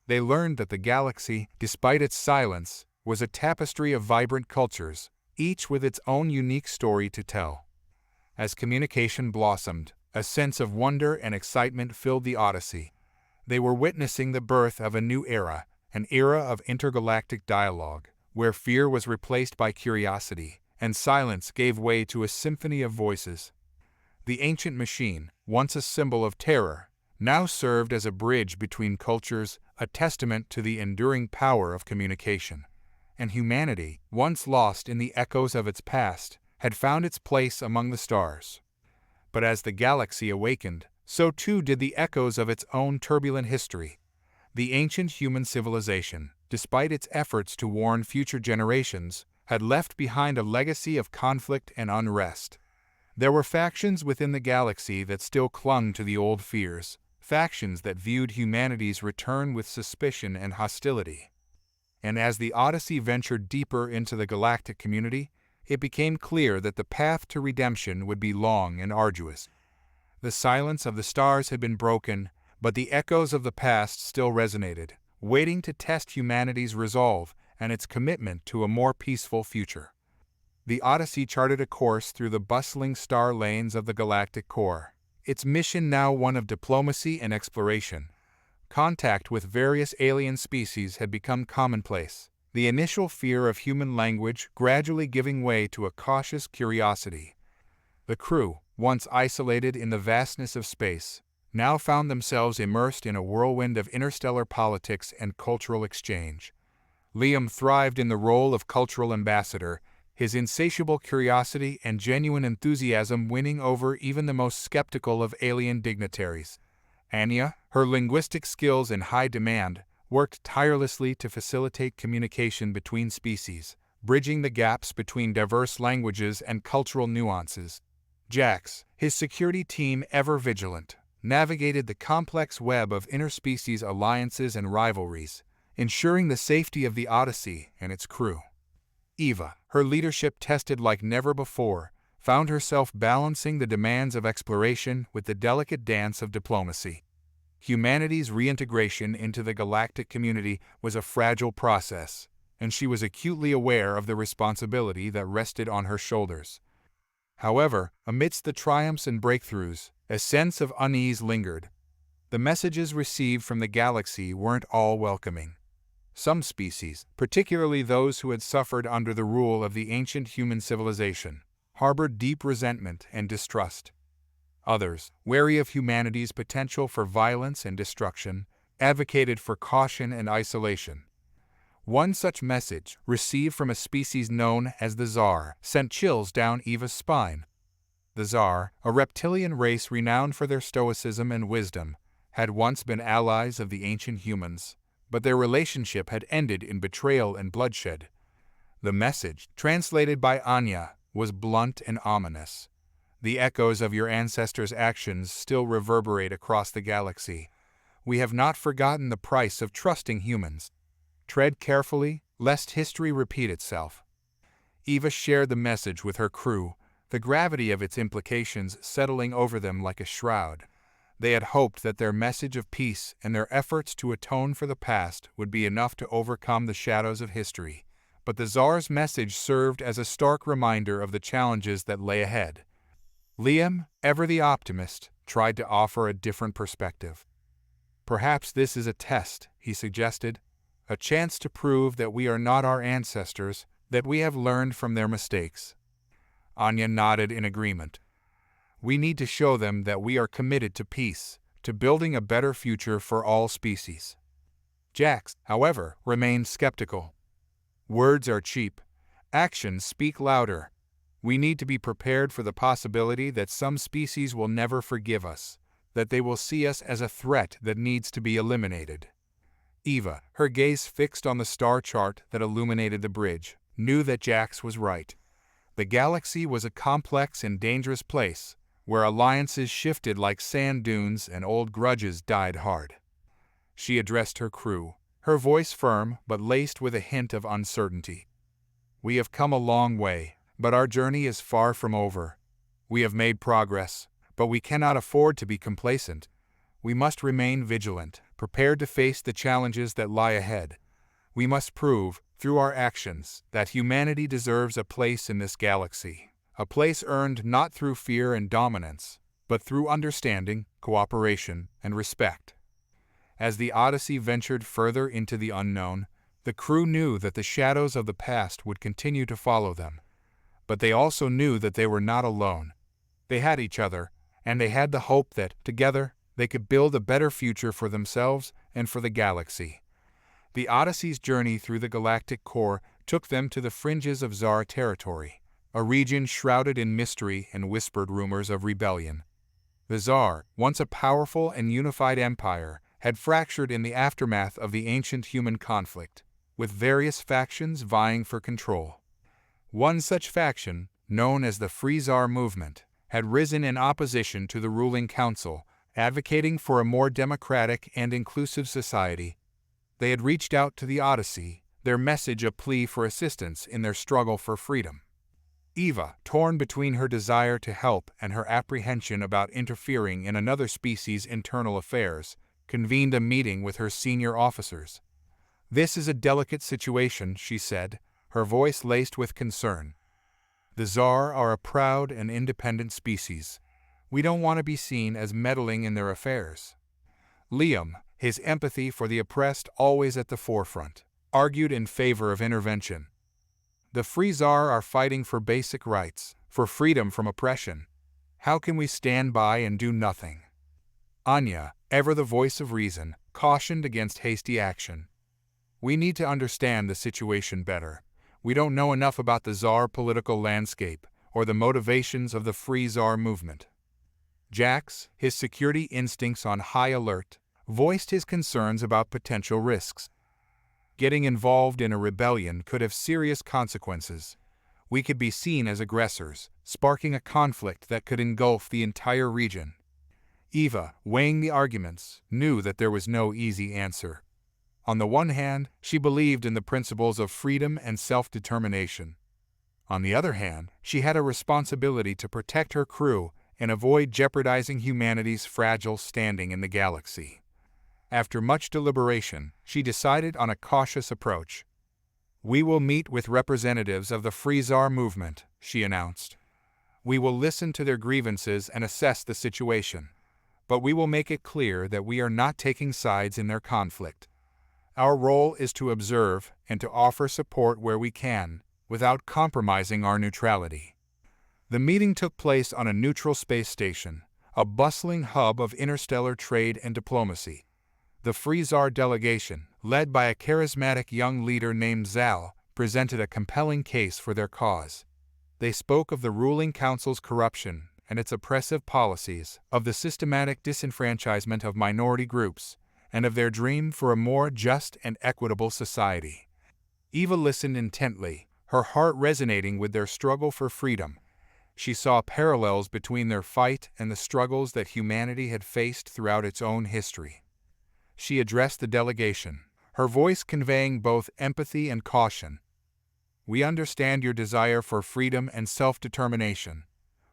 They learned that the galaxy, despite its silence, was a tapestry of vibrant cultures, each with its own unique story to tell. As communication blossomed, a sense of wonder and excitement filled the Odyssey. They were witnessing the birth of a new era, an era of intergalactic dialogue, where fear was replaced by curiosity, and silence gave way to a symphony of voices. The ancient machine, once a symbol of terror, now served as a bridge between cultures, a testament to the enduring power of communication. And humanity, once lost in the echoes of its past, had found its place among the stars. But as the galaxy awakened, so too did the echoes of its own turbulent history. The ancient human civilization, despite its efforts to warn future generations, had left behind a legacy of conflict and unrest. There were factions within the galaxy that still clung to the old fears, factions that viewed humanity's return with suspicion and hostility. And as the Odyssey ventured deeper into the galactic community, it became clear that the path to redemption would be long and arduous. The silence of the stars had been broken, but the echoes of the past still resonated, waiting to test humanity's resolve and its commitment to a more peaceful future. The Odyssey charted a course through the bustling star lanes of the galactic core, its mission now one of diplomacy and exploration. Contact with various alien species had become commonplace, the initial fear of human language gradually giving way to a cautious curiosity. The crew, once isolated in the vastness of space, now found themselves immersed in a whirlwind of interstellar politics and cultural exchange. Liam thrived in the role of cultural ambassador, his insatiable curiosity and genuine enthusiasm winning over even the most skeptical of alien dignitaries. Anya, her linguistic skills in high demand, worked tirelessly to facilitate communication between species, bridging the gaps between diverse languages and cultural nuances. Jax, his security team ever vigilant, navigated the complex web of interspecies alliances and rivalries, ensuring the safety of the Odyssey and its crew. Eva, her leadership tested like never before, found herself balancing the demands of exploration with the delicate dance of diplomacy. Humanity's reintegration into the galactic community was a fragile process, and she was acutely aware of the responsibility that rested on her shoulders. However, amidst the triumphs and breakthroughs, a sense of unease lingered. The messages received from the galaxy weren't all welcoming. Some species, particularly those who had suffered under the rule of the ancient human civilization, harbored deep resentment and distrust. Others, wary of humanity's potential for violence and destruction, advocated for caution and isolation. One such message, received from a species known as the Tsar, sent chills down Eva's spine. The Tsar, a reptilian race renowned for their stoicism and wisdom, had once been allies of the ancient humans, but their relationship had ended in betrayal and bloodshed. The message, translated by Anya, was blunt and ominous. The echoes of your ancestors' actions still reverberate across the galaxy. We have not forgotten the price of trusting humans. Tread carefully, lest history repeat itself. Eva shared the message with her crew, the gravity of its implications settling over them like a shroud. They had hoped that their message of peace and their efforts to atone for the past would be enough to overcome the shadows of history. But the Tsar's message served as a stark reminder of the challenges that lay ahead. Liam, ever the optimist, tried to offer a different perspective. Perhaps this is a test, he suggested, a chance to prove that we are not our ancestors, that we have learned from their mistakes. Anya nodded in agreement. We need to show them that we are committed to peace, to building a better future for all species. Jax, however, remained skeptical. Words are cheap. Actions speak louder. We need to be prepared for the possibility that some species will never forgive us, that they will see us as a threat that needs to be eliminated. Eva, her gaze fixed on the star chart that illuminated the bridge, knew that Jax was right. The galaxy was a complex and dangerous place, where alliances shifted like sand dunes and old grudges died hard. She addressed her crew, her voice firm but laced with a hint of uncertainty. We have come a long way, but our journey is far from over. We have made progress, but we cannot afford to be complacent. We must remain vigilant, prepared to face the challenges that lie ahead. We must prove, through our actions, that humanity deserves a place in this galaxy, a place earned not through fear and dominance, but through understanding, cooperation, and respect. As the Odyssey ventured further into the unknown, the crew knew that the shadows of the past would continue to follow them. But they also knew that they were not alone. They had each other, and they had the hope that, together, they could build a better future for themselves and for the galaxy. The Odyssey's journey through the galactic core took them to the fringes of Zara territory, a region shrouded in mystery and whispered rumors of rebellion. The Tsar, once a powerful and unified empire, had fractured in the aftermath of the ancient human conflict, with various factions vying for control. One such faction, known as the Free Tsar movement, had risen in opposition to the ruling council, advocating for a more democratic and inclusive society. They had reached out to the Odyssey, their message a plea for assistance in their struggle for freedom. Eva, torn between her desire to help and her apprehension about interfering in another species' internal affairs, convened a meeting with her senior officers. "This is a delicate situation," she said, her voice laced with concern. "The Tsar are a proud and independent species. We don't want to be seen as meddling in their affairs." Liam, his empathy for the oppressed always at the forefront, argued in favor of intervention. "The Free Tsar are fighting for basic rights, for freedom from oppression. How can we stand by and do nothing?" Anya, ever the voice of reason, cautioned against hasty action. "We need to understand the situation better. We don't know enough about the Tsar political landscape or the motivations of the Free Tsar movement." Jax, his security instincts on high alert, voiced his concerns about potential risks. Getting involved in a rebellion could have serious consequences. We could be seen as aggressors, sparking a conflict that could engulf the entire region. Eva, weighing the arguments, knew that there was no easy answer. On the one hand, she believed in the principles of freedom and self-determination. On the other hand, she had a responsibility to protect her crew and avoid jeopardizing humanity's fragile standing in the galaxy. After much deliberation, she decided on a cautious approach. "We will meet with representatives of the Free Tsar movement," she announced. "We will listen to their grievances and assess the situation. But we will make it clear that we are not taking sides in their conflict. Our role is to observe and to offer support where we can, without compromising our neutrality." The meeting took place on a neutral space station, a bustling hub of interstellar trade and diplomacy. The Free Tsar delegation, led by a charismatic young leader named Zal, presented a compelling case for their cause. They spoke of the ruling council's corruption and its oppressive policies, of the systematic disenfranchisement of minority groups, and of their dream for a more just and equitable society. Eva listened intently, her heart resonating with their struggle for freedom. She saw parallels between their fight and the struggles that humanity had faced throughout its own history. She addressed the delegation, her voice conveying both empathy and caution. "We understand your desire for freedom and self-determination.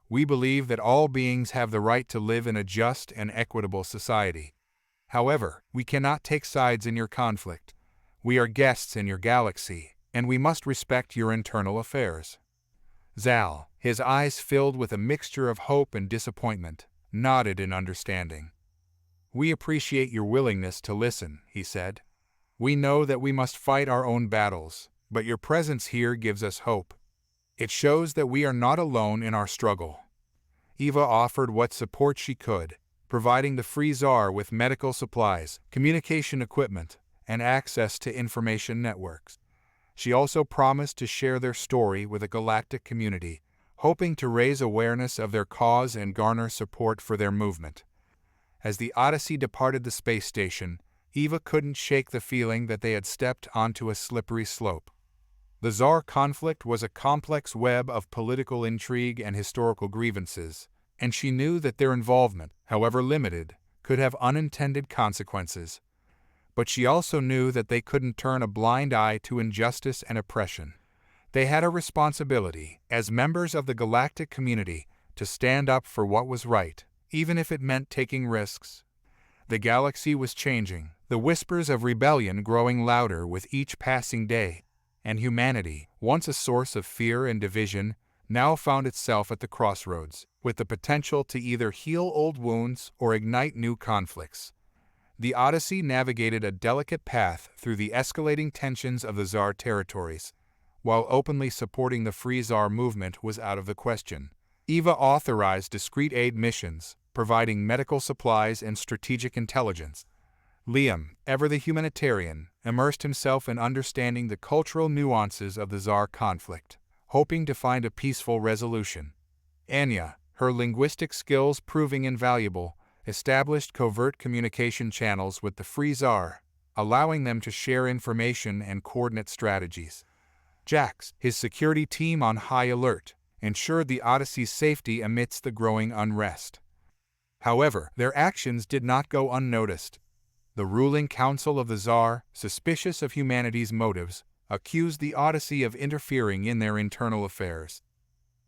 We believe that all beings have the right to live in a just and equitable society. However, we cannot take sides in your conflict. We are guests in your galaxy, and we must respect your internal affairs." Zal, his eyes filled with a mixture of hope and disappointment, nodded in understanding. "We appreciate your willingness to listen," he said. "We know that we must fight our own battles, but your presence here gives us hope. It shows that we are not alone in our struggle." Eva offered what support she could, providing the Free Tsar with medical supplies, communication equipment, and access to information networks. She also promised to share their story with a galactic community, hoping to raise awareness of their cause and garner support for their movement. As the Odyssey departed the space station, Eva couldn't shake the feeling that they had stepped onto a slippery slope. The Tsar conflict was a complex web of political intrigue and historical grievances, and she knew that their involvement, however limited, could have unintended consequences. But she also knew that they couldn't turn a blind eye to injustice and oppression. They had a responsibility, as members of the galactic community, to stand up for what was right, even if it meant taking risks. The galaxy was changing, the whispers of rebellion growing louder with each passing day, and humanity, once a source of fear and division, now found itself at the crossroads, with the potential to either heal old wounds or ignite new conflicts. The Odyssey navigated a delicate path through the escalating tensions of the Tsar territories. While openly supporting the Free Tsar movement was out of the question, Eva authorized discreet aid missions, providing medical supplies and strategic intelligence. Liam, ever the humanitarian, immersed himself in understanding the cultural nuances of the Tsar conflict, hoping to find a peaceful resolution. Anya, her linguistic skills proving invaluable, established covert communication channels with the Free Tsar, allowing them to share information and coordinate strategies. Jax, his security team on high alert, ensured the Odyssey's safety amidst the growing unrest. However, their actions did not go unnoticed. The ruling council of the Tsar, suspicious of humanity's motives, accused the Odyssey of interfering in their internal affairs.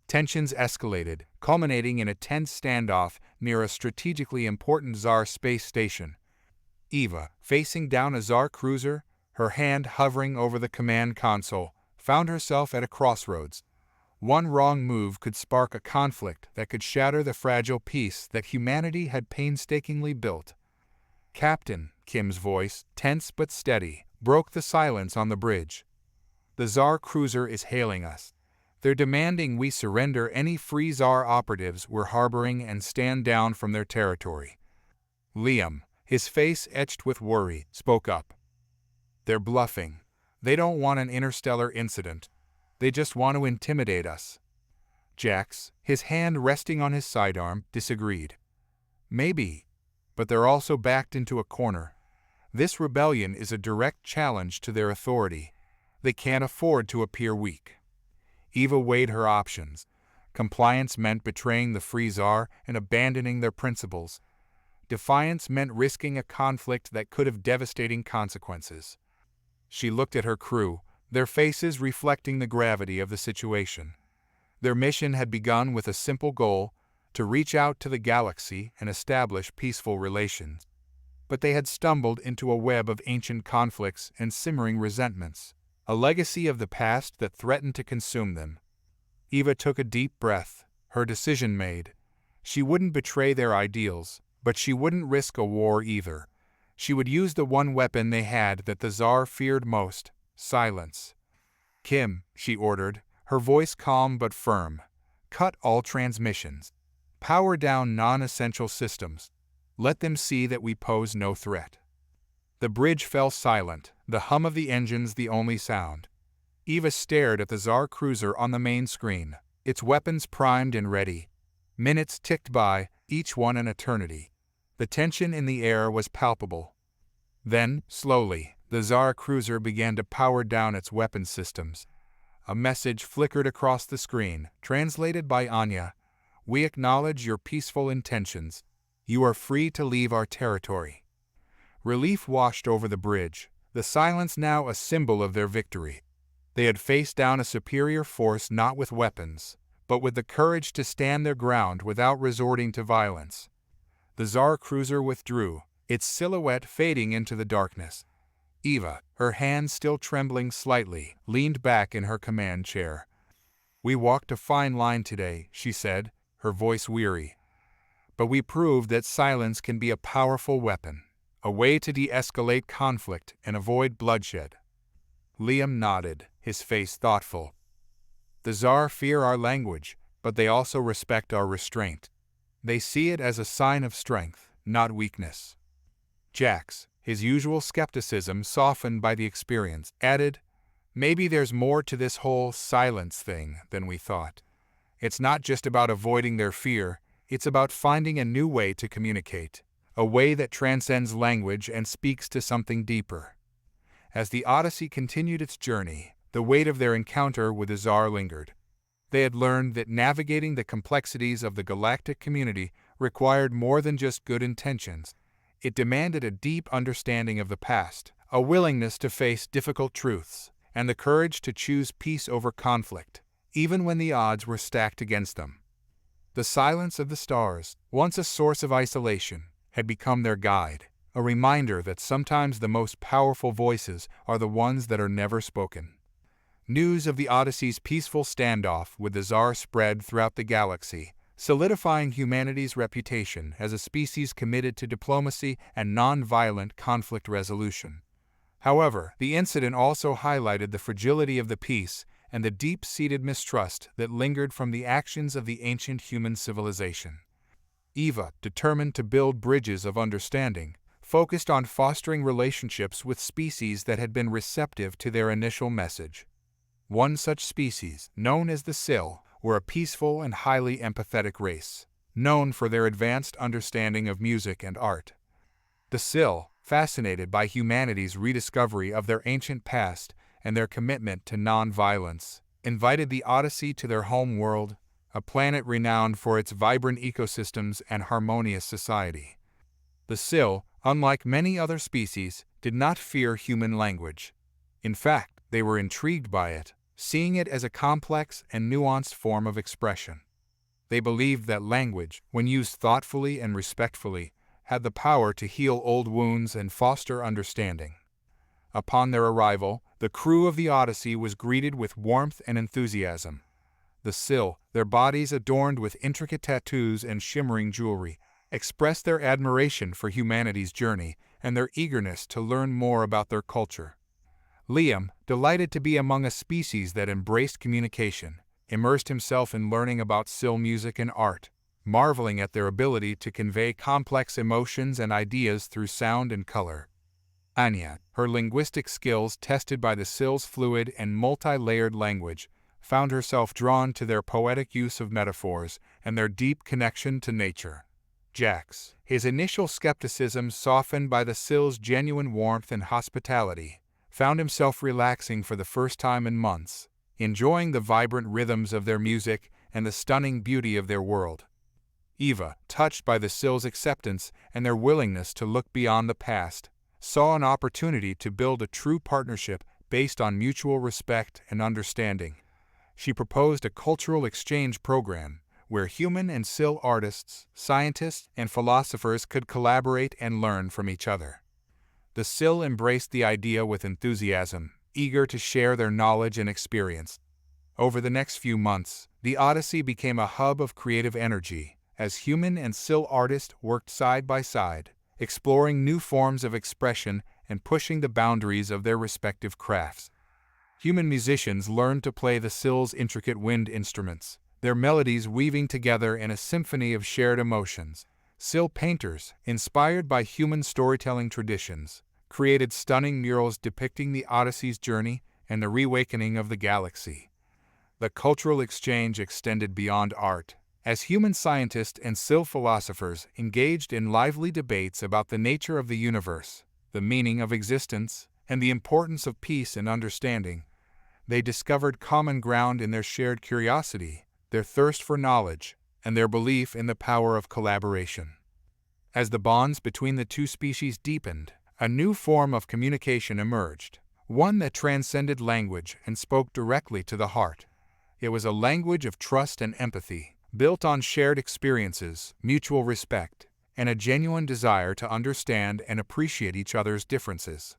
Tensions escalated, culminating in a tense standoff near a strategically important Tsar space station. Eva, facing down a Tsar cruiser, her hand hovering over the command console, found herself at a crossroads. One wrong move could spark a conflict that could shatter the fragile peace that humanity had painstakingly built. "Captain," Kim's voice, tense but steady, broke the silence on the bridge. "The Tsar cruiser is hailing us. They're demanding we surrender any Free Tsar operatives we're harboring and stand down from their territory." Liam, his face etched with worry, spoke up. "They're bluffing. They don't want an interstellar incident. They just want to intimidate us." Jax, his hand resting on his sidearm, disagreed. "Maybe, but they're also backed into a corner. This rebellion is a direct challenge to their authority. They can't afford to appear weak." Eva weighed her options. Compliance meant betraying the Free Tsar and abandoning their principles. Defiance meant risking a conflict that could have devastating consequences. She looked at her crew, their faces reflecting the gravity of the situation. Their mission had begun with a simple goal: to reach out to the galaxy and establish peaceful relations. But they had stumbled into a web of ancient conflicts and simmering resentments, a legacy of the past that threatened to consume them. Eva took a deep breath, her decision made. She wouldn't betray their ideals, but she wouldn't risk a war either. She would use the one weapon they had that the Tsar feared most: silence. "Kim," she ordered, her voice calm but firm, "cut all transmissions. Power down non-essential systems. Let them see that we pose no threat." The bridge fell silent, the hum of the engines the only sound. Eva stared at the Tsar cruiser on the main screen, its weapons primed and ready. Minutes ticked by, each one an eternity. The tension in the air was palpable. Then, slowly, the Tsar cruiser began to power down its weapon systems. A message flickered across the screen, translated by Anya. "We acknowledge your peaceful intentions. You are free to leave our territory." Relief washed over the bridge, the silence now a symbol of their victory. They had faced down a superior force not with weapons, but with the courage to stand their ground without resorting to violence. The Tsar cruiser withdrew, its silhouette fading into the darkness. Eva, her hands still trembling slightly, leaned back in her command chair. "We walked a fine line today," she said, her voice weary. "But we proved that silence can be a powerful weapon, a way to de-escalate conflict and avoid bloodshed." Liam nodded, his face thoughtful. The Tsar fear our language, but they also respect our restraint. They see it as a sign of strength, not weakness. Jax, his usual skepticism softened by the experience, added, "Maybe there's more to this whole silence thing than we thought. It's not just about avoiding their fear, it's about finding a new way to communicate, a way that transcends language and speaks to something deeper." As the Odyssey continued its journey, the weight of their encounter with the Tsar lingered. They had learned that navigating the complexities of the galactic community required more than just good intentions. It demanded a deep understanding of the past, a willingness to face difficult truths, and the courage to choose peace over conflict, even when the odds were stacked against them. The silence of the stars, once a source of isolation, had become their guide, a reminder that sometimes the most powerful voices are the ones that are never spoken. News of the Odyssey's peaceful standoff with the Tsar spread throughout the galaxy, solidifying humanity's reputation as a species committed to diplomacy and non-violent conflict resolution. However, the incident also highlighted the fragility of the peace and the deep-seated mistrust that lingered from the actions of the ancient human civilization. Eva, determined to build bridges of understanding, focused on fostering relationships with species that had been receptive to their initial message. One such species, known as the Sill, were a peaceful and highly empathetic race, known for their advanced understanding of music and art. The Sill, fascinated by humanity's rediscovery of their ancient past and their commitment to non-violence, invited the Odyssey to their home world, a planet renowned for its vibrant ecosystems and harmonious society. The Sill, unlike many other species, did not fear human language. In fact, they were intrigued by it, seeing it as a complex and nuanced form of expression. They believed that language, when used thoughtfully and respectfully, had the power to heal old wounds and foster understanding. Upon their arrival, the crew of the Odyssey was greeted with warmth and enthusiasm. The Sill, their bodies adorned with intricate tattoos and shimmering jewelry, expressed their admiration for humanity's journey and their eagerness to learn more about their culture. Liam, delighted to be among a species that embraced communication, immersed himself in learning about Sill music and art, marveling at their ability to convey complex emotions and ideas through sound and color. Anya, her linguistic skills tested by the Sill's fluid and multi-layered language, found herself drawn to their poetic use of metaphors and their deep connection to nature. Jax, his initial skepticism softened by the Sill's genuine warmth and hospitality, found himself relaxing for the first time in months, enjoying the vibrant rhythms of their music and the stunning beauty of their world. Eva, touched by the Sill's acceptance and their willingness to look beyond the past, saw an opportunity to build a true partnership based on mutual respect and understanding. She proposed a cultural exchange program where human and Sill artists, scientists, and philosophers could collaborate and learn from each other. The Sill embraced the idea with enthusiasm, eager to share their knowledge and experience. Over the next few months, the Odyssey became a hub of creative energy, as human and Sill artists worked side by side, exploring new forms of expression and pushing the boundaries of their respective crafts. Human musicians learned to play the Sill's intricate wind instruments, their melodies weaving together in a symphony of shared emotions. Sill painters, inspired by human storytelling traditions, created stunning murals depicting the Odyssey's journey and the reawakening of the galaxy. The cultural exchange extended beyond art, as human scientists and Sill philosophers engaged in lively debates about the nature of the universe, the meaning of existence, and the importance of peace and understanding. They discovered common ground in their shared curiosity, their thirst for knowledge, and their belief in the power of collaboration. As the bonds between the two species deepened, a new form of communication emerged, one that transcended language and spoke directly to the heart. It was a language of trust and empathy, built on shared experiences, mutual respect, and a genuine desire to understand and appreciate each other's differences.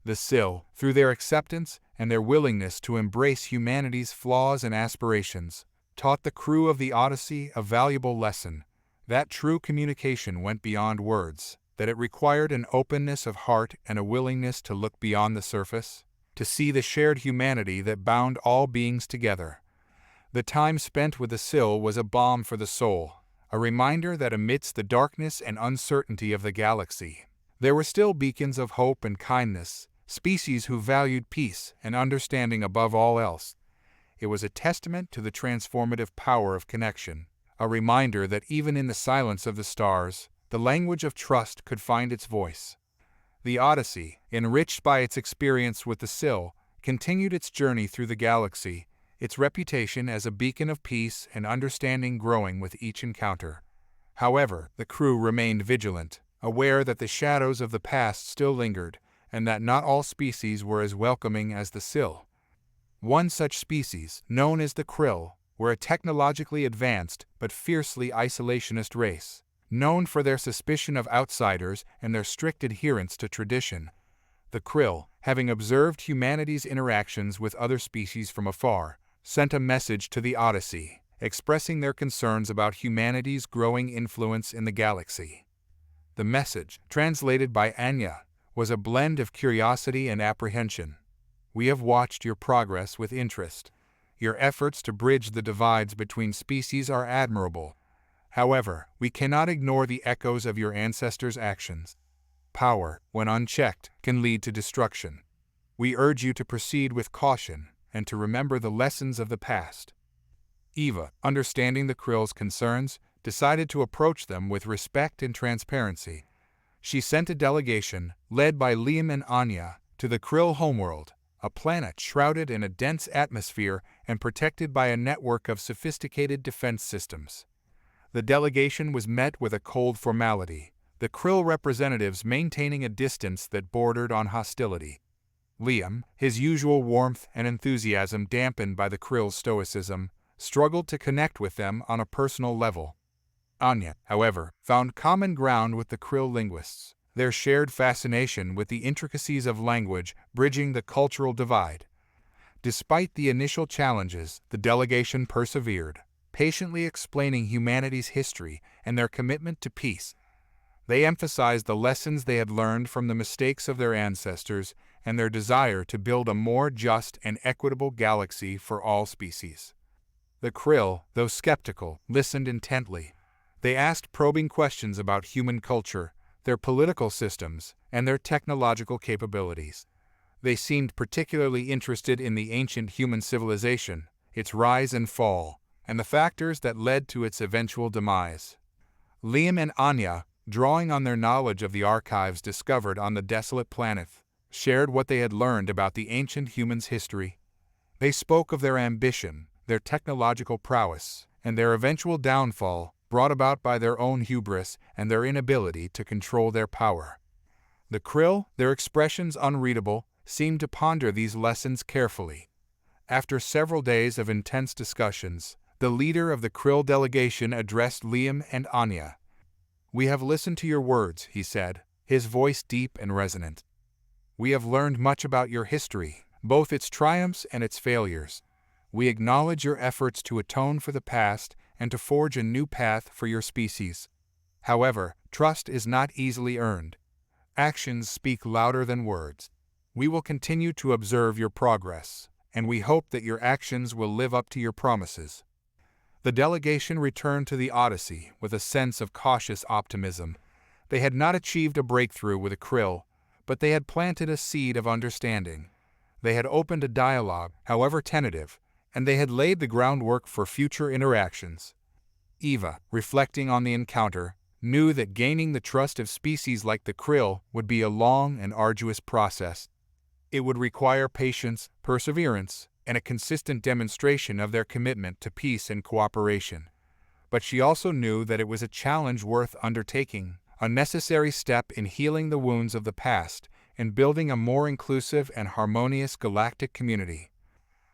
The Sill, through their acceptance and their willingness to embrace humanity's flaws and aspirations, taught the crew of the Odyssey a valuable lesson, that true communication went beyond words, that it required an openness of heart and a willingness to look beyond the surface. to see the shared humanity that bound all beings together. The time spent with the Sill was a balm for the soul, a reminder that amidst the darkness and uncertainty of the galaxy, there were still beacons of hope and kindness, species who valued peace and understanding above all else. It was a testament to the transformative power of connection, a reminder that even in the silence of the stars, the language of trust could find its voice. The Odyssey, enriched by its experience with the Sill, continued its journey through the galaxy, its reputation as a beacon of peace and understanding growing with each encounter. However, the crew remained vigilant, aware that the shadows of the past still lingered, and that not all species were as welcoming as the Sill. One such species, known as the Krill, were a technologically advanced but fiercely isolationist race, known for their suspicion of outsiders and their strict adherence to tradition. The Krill, having observed humanity's interactions with other species from afar, sent a message to the Odyssey, expressing their concerns about humanity's growing influence in the galaxy. The message, translated by Anya, was a blend of curiosity and apprehension. "We have watched your progress with interest. Your efforts to bridge the divides between species are admirable. However, we cannot ignore the echoes of your ancestors' actions. Power, when unchecked, can lead to destruction. We urge you to proceed with caution and to remember the lessons of the past." Eva, understanding the Krill's concerns, decided to approach them with respect and transparency. She sent a delegation, led by Liam and Anya, to the Krill homeworld, a planet shrouded in a dense atmosphere and protected by a network of sophisticated defense systems. The delegation was met with a cold formality, the Krill representatives maintaining a distance that bordered on hostility. Liam, his usual warmth and enthusiasm dampened by the Krill's stoicism, struggled to connect with them on a personal level. Anya, however, found common ground with the Krill linguists, their shared fascination with the intricacies of language bridging the cultural divide. Despite the initial challenges, the delegation persevered, patiently explaining humanity's history and their commitment to peace. They emphasized the lessons they had learned from the mistakes of their ancestors and their desire to build a more just and equitable galaxy for all species. The Krill, though skeptical, listened intently. They asked probing questions about human culture, their political systems, and their technological capabilities. They seemed particularly interested in the ancient human civilization, its rise and fall, and the factors that led to its eventual demise. Liam and Anya, drawing on their knowledge of the archives discovered on the desolate planet, shared what they had learned about the ancient humans' history. They spoke of their ambition, their technological prowess, and their eventual downfall, brought about by their own hubris and their inability to control their power. The Krill, their expressions unreadable, seemed to ponder these lessons carefully. After several days of intense discussions, the leader of the Krill delegation addressed Liam and Anya. "We have listened to your words," he said, his voice deep and resonant. "We have learned much about your history, both its triumphs and its failures. We acknowledge your efforts to atone for the past and to forge a new path for your species. However, trust is not easily earned. Actions speak louder than words. We will continue to observe your progress, and we hope that your actions will live up to your promises." The delegation returned to the Odyssey with a sense of cautious optimism. They had not achieved a breakthrough with the Krill, but they had planted a seed of understanding. They had opened a dialogue, however tentative, and they had laid the groundwork for future interactions. Eva, reflecting on the encounter, knew that gaining the trust of species like the Krill would be a long and arduous process. It would require patience, perseverance, and a consistent demonstration of their commitment to peace and cooperation. But she also knew that it was a challenge worth undertaking, a necessary step in healing the wounds of the past and building a more inclusive and harmonious galactic community.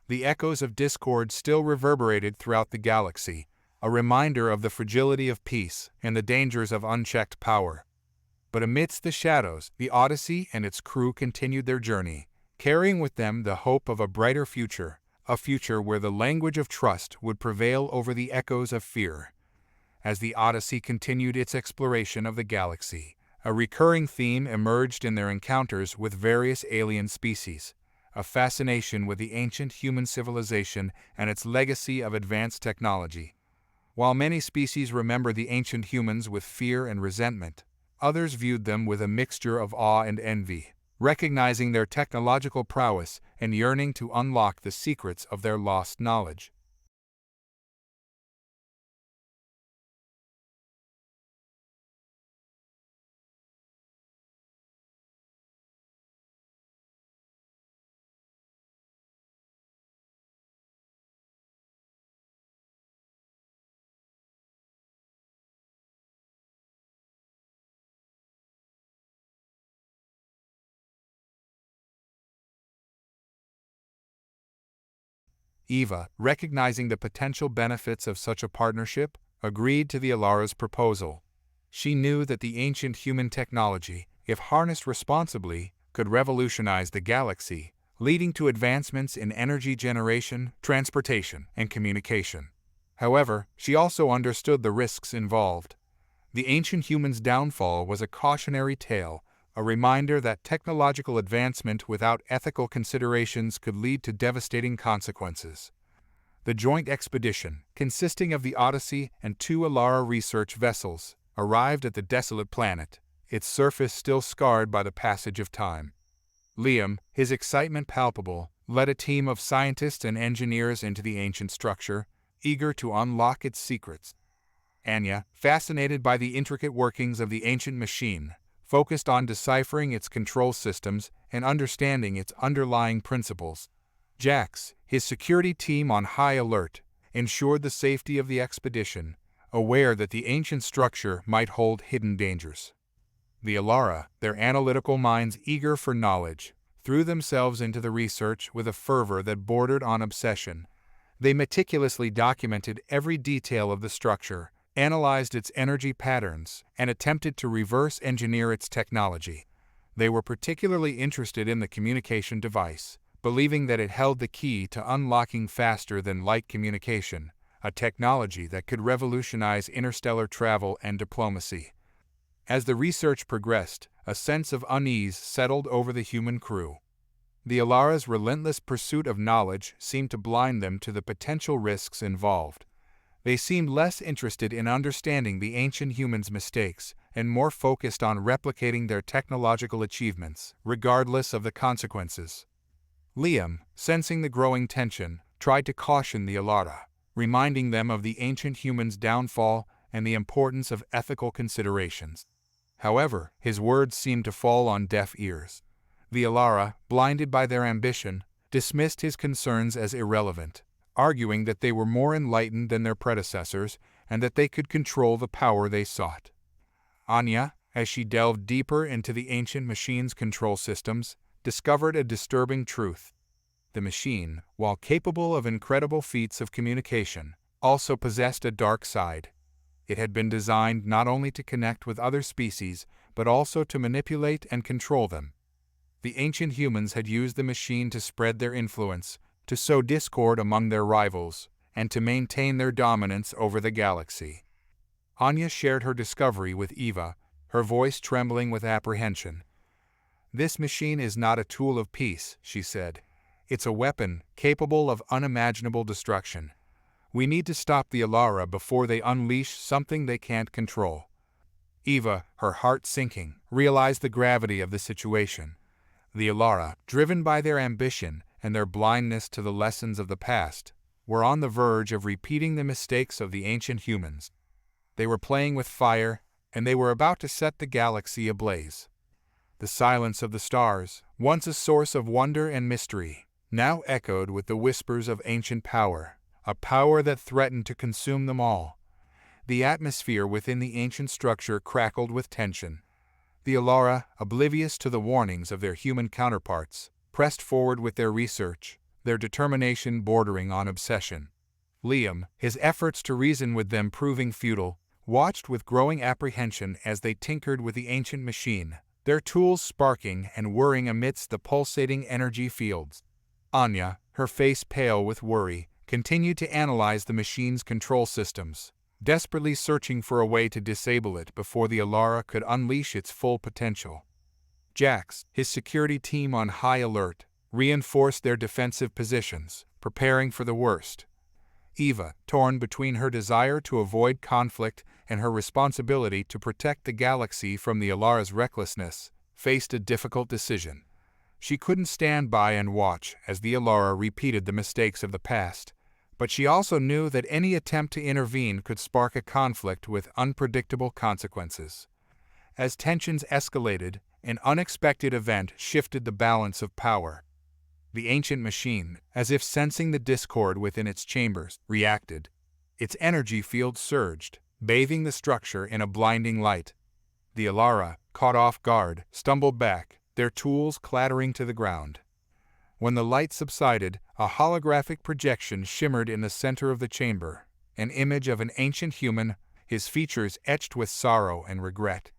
The echoes of discord still reverberated throughout the galaxy, a reminder of the fragility of peace and the dangers of unchecked power. But amidst the shadows, the Odyssey and its crew continued their journey, carrying with them the hope of a brighter future, a future where the language of trust would prevail over the echoes of fear. As the Odyssey continued its exploration of the galaxy, a recurring theme emerged in their encounters with various alien species. a fascination with the ancient human civilization and its legacy of advanced technology. While many species remember the ancient humans with fear and resentment, others viewed them with a mixture of awe and envy, recognizing their technological prowess and yearning to unlock the secrets of their lost knowledge. Eva, recognizing the potential benefits of such a partnership, agreed to the Alara's proposal. She knew that the ancient human technology, if harnessed responsibly, could revolutionize the galaxy, leading to advancements in energy generation, transportation, and communication. However, she also understood the risks involved. The ancient human's downfall was a cautionary tale, a reminder that technological advancement without ethical considerations could lead to devastating consequences. The joint expedition, consisting of the Odyssey and 2 Alara research vessels, arrived at the desolate planet, its surface still scarred by the passage of time. Liam, his excitement palpable, led a team of scientists and engineers into the ancient structure, eager to unlock its secrets. Anya, fascinated by the intricate workings of the ancient machine, focused on deciphering its control systems and understanding its underlying principles. Jax, his security team on high alert, ensured the safety of the expedition, aware that the ancient structure might hold hidden dangers. The Alara, their analytical minds eager for knowledge, threw themselves into the research with a fervor that bordered on obsession. They meticulously documented every detail of the structure, analyzed its energy patterns, and attempted to reverse engineer its technology. They were particularly interested in the communication device, believing that it held the key to unlocking faster-than-light communication, a technology that could revolutionize interstellar travel and diplomacy. As the research progressed, a sense of unease settled over the human crew. The Alara's relentless pursuit of knowledge seemed to blind them to the potential risks involved. They seemed less interested in understanding the ancient humans' mistakes and more focused on replicating their technological achievements, regardless of the consequences. Liam, sensing the growing tension, tried to caution the Alara, reminding them of the ancient humans' downfall and the importance of ethical considerations. However, his words seemed to fall on deaf ears. The Alara, blinded by their ambition, dismissed his concerns as irrelevant, arguing that they were more enlightened than their predecessors and that they could control the power they sought. Anya, as she delved deeper into the ancient machine's control systems, discovered a disturbing truth. The machine, while capable of incredible feats of communication, also possessed a dark side. It had been designed not only to connect with other species, but also to manipulate and control them. The ancient humans had used the machine to spread their influence, to sow discord among their rivals, and to maintain their dominance over the galaxy. Anya shared her discovery with Eva, her voice trembling with apprehension. "This machine is not a tool of peace," she said. "It's a weapon capable of unimaginable destruction. We need to stop the Alara before they unleash something they can't control." Eva, her heart sinking, realized the gravity of the situation. The Alara, driven by their ambition and their blindness to the lessons of the past, were on the verge of repeating the mistakes of the ancient humans. They were playing with fire, and they were about to set the galaxy ablaze. The silence of the stars, once a source of wonder and mystery, now echoed with the whispers of ancient power, a power that threatened to consume them all. The atmosphere within the ancient structure crackled with tension. The Alara, oblivious to the warnings of their human counterparts, pressed forward with their research, their determination bordering on obsession. Liam, his efforts to reason with them proving futile, watched with growing apprehension as they tinkered with the ancient machine, their tools sparking and whirring amidst the pulsating energy fields. Anya, her face pale with worry, continued to analyze the machine's control systems, desperately searching for a way to disable it before the Alara could unleash its full potential. Jax, his security team on high alert, reinforced their defensive positions, preparing for the worst. Eva, torn between her desire to avoid conflict and her responsibility to protect the galaxy from the Alara's recklessness, faced a difficult decision. She couldn't stand by and watch as the Alara repeated the mistakes of the past, but she also knew that any attempt to intervene could spark a conflict with unpredictable consequences. As tensions escalated, an unexpected event shifted the balance of power. The ancient machine, as if sensing the discord within its chambers, reacted. Its energy field surged, bathing the structure in a blinding light. The Alara, caught off guard, stumbled back, their tools clattering to the ground. When the light subsided, a holographic projection shimmered in the center of the chamber, an image of an ancient human, his features etched with sorrow and regret.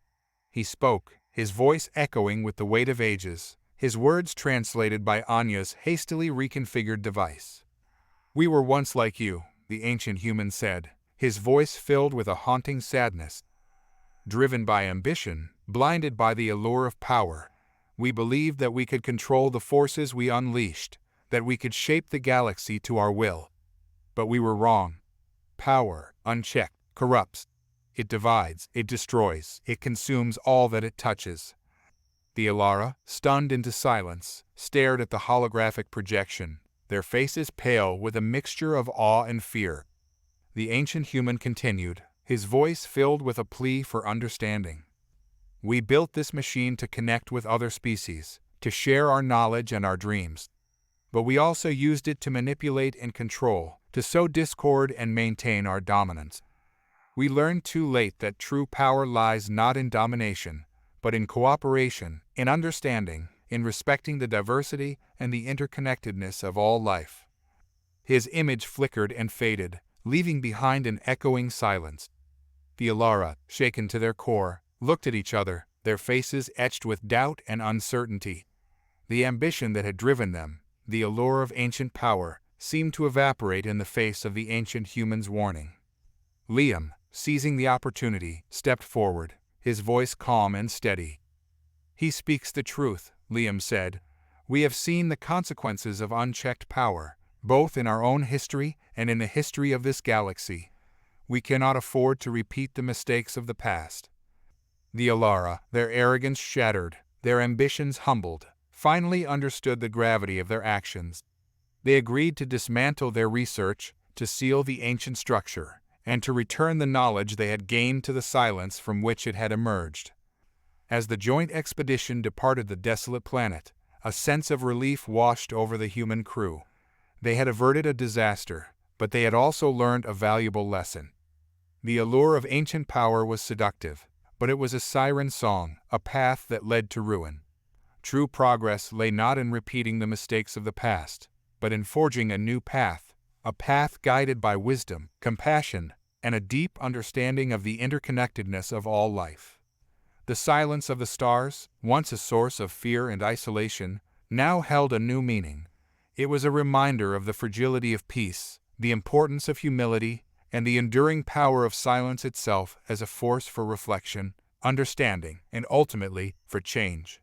He spoke, his voice echoing with the weight of ages, his words translated by Anya's hastily reconfigured device. "We were once like you," the ancient human said, his voice filled with a haunting sadness. "Driven by ambition, blinded by the allure of power, we believed that we could control the forces we unleashed, that we could shape the galaxy to our will. But we were wrong. Power, unchecked, corrupts. It divides, it destroys, it consumes all that it touches." The Alara, stunned into silence, stared at the holographic projection, their faces pale with a mixture of awe and fear. The ancient human continued, his voice filled with a plea for understanding. "We built this machine to connect with other species, to share our knowledge and our dreams. But we also used it to manipulate and control, to sow discord and maintain our dominance. We learned too late that true power lies not in domination, but in cooperation, in understanding, in respecting the diversity and the interconnectedness of all life." His image flickered and faded, leaving behind an echoing silence. The Alara, shaken to their core, looked at each other, their faces etched with doubt and uncertainty. The ambition that had driven them, the allure of ancient power, seemed to evaporate in the face of the ancient human's warning. Liam, seizing the opportunity, stepped forward, his voice calm and steady. "He speaks the truth," Liam said. "We have seen the consequences of unchecked power, both in our own history and in the history of this galaxy. We cannot afford to repeat the mistakes of the past." The Alara, their arrogance shattered, their ambitions humbled, finally understood the gravity of their actions. They agreed to dismantle their research, to seal the ancient structure, and to return the knowledge they had gained to the silence from which it had emerged. As the joint expedition departed the desolate planet, a sense of relief washed over the human crew. They had averted a disaster, but they had also learned a valuable lesson. The allure of ancient power was seductive, but it was a siren song, a path that led to ruin. True progress lay not in repeating the mistakes of the past, but in forging a new path, a path guided by wisdom, compassion, and a deep understanding of the interconnectedness of all life. The silence of the stars, once a source of fear and isolation, now held a new meaning. It was a reminder of the fragility of peace, the importance of humility, and the enduring power of silence itself as a force for reflection, understanding, and ultimately, for change.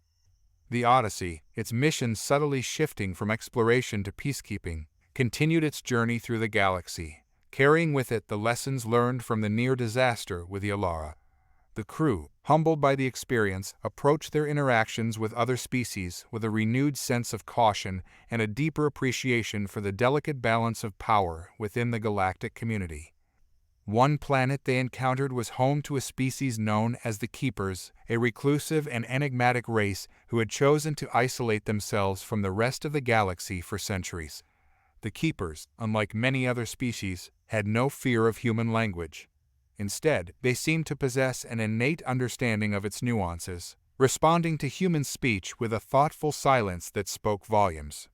The Odyssey, its mission subtly shifting from exploration to peacekeeping, continued its journey through the galaxy, carrying with it the lessons learned from the near disaster with the Alara. The crew, humbled by the experience, approached their interactions with other species with a renewed sense of caution and a deeper appreciation for the delicate balance of power within the galactic community. One planet they encountered was home to a species known as the Keepers, a reclusive and enigmatic race who had chosen to isolate themselves from the rest of the galaxy for centuries. The Keepers, unlike many other species, had no fear of human language. Instead, they seemed to possess an innate understanding of its nuances, responding to human speech with a thoughtful silence that spoke volumes.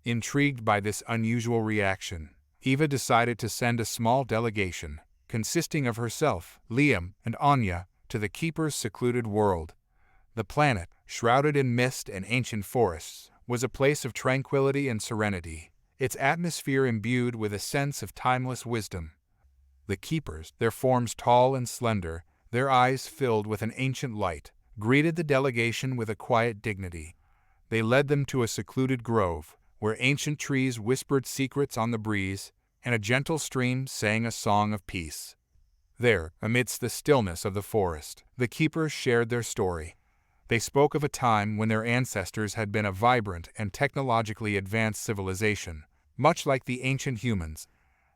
Intrigued by this unusual reaction, Eva decided to send a small delegation, consisting of herself, Liam, and Anya, to the Keeper's secluded world. The planet, shrouded in mist and ancient forests, was a place of tranquility and serenity, its atmosphere imbued with a sense of timeless wisdom. The Keepers, their forms tall and slender, their eyes filled with an ancient light, greeted the delegation with a quiet dignity. They led them to a secluded grove, where ancient trees whispered secrets on the breeze, and a gentle stream sang a song of peace. There, amidst the stillness of the forest, the keepers shared their story. They spoke of a time when their ancestors had been a vibrant and technologically advanced civilization, much like the ancient humans.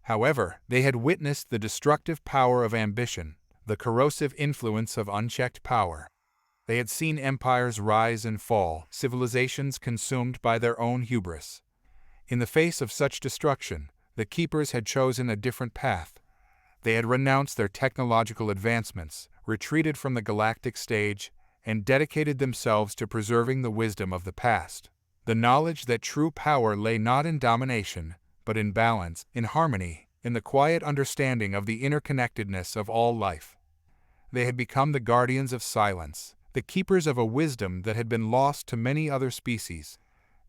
However, they had witnessed the destructive power of ambition, the corrosive influence of unchecked power. They had seen empires rise and fall, civilizations consumed by their own hubris. In the face of such destruction, the keepers had chosen a different path. They had renounced their technological advancements, retreated from the galactic stage, and dedicated themselves to preserving the wisdom of the past. The knowledge that true power lay not in domination, but in balance, in harmony, in the quiet understanding of the interconnectedness of all life. They had become the guardians of silence, the keepers of a wisdom that had been lost to many other species.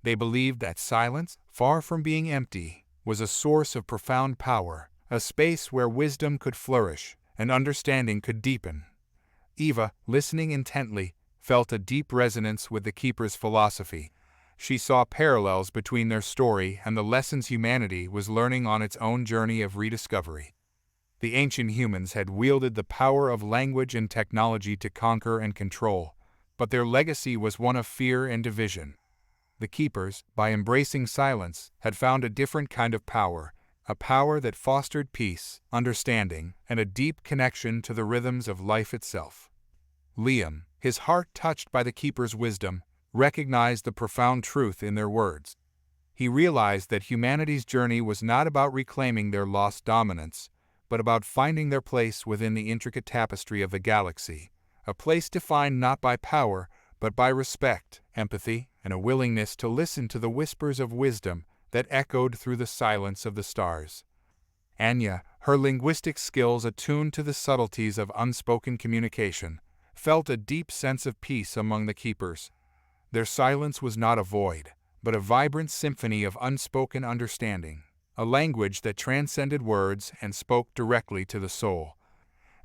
They believed that silence, far from being empty, was a source of profound power, a space where wisdom could flourish and understanding could deepen. Eva, listening intently, felt a deep resonance with the keepers' philosophy. She saw parallels between their story and the lessons humanity was learning on its own journey of rediscovery. The ancient humans had wielded the power of language and technology to conquer and control, but their legacy was one of fear and division. The keepers, by embracing silence, had found a different kind of power, a power that fostered peace, understanding, and a deep connection to the rhythms of life itself. Liam, his heart touched by the keepers' wisdom, recognized the profound truth in their words. He realized that humanity's journey was not about reclaiming their lost dominance, but about finding their place within the intricate tapestry of the galaxy, a place defined not by power, but by respect, empathy, and a willingness to listen to the whispers of wisdom that echoed through the silence of the stars. Anya, her linguistic skills attuned to the subtleties of unspoken communication, felt a deep sense of peace among the keepers. Their silence was not a void, but a vibrant symphony of unspoken understanding, a language that transcended words and spoke directly to the soul.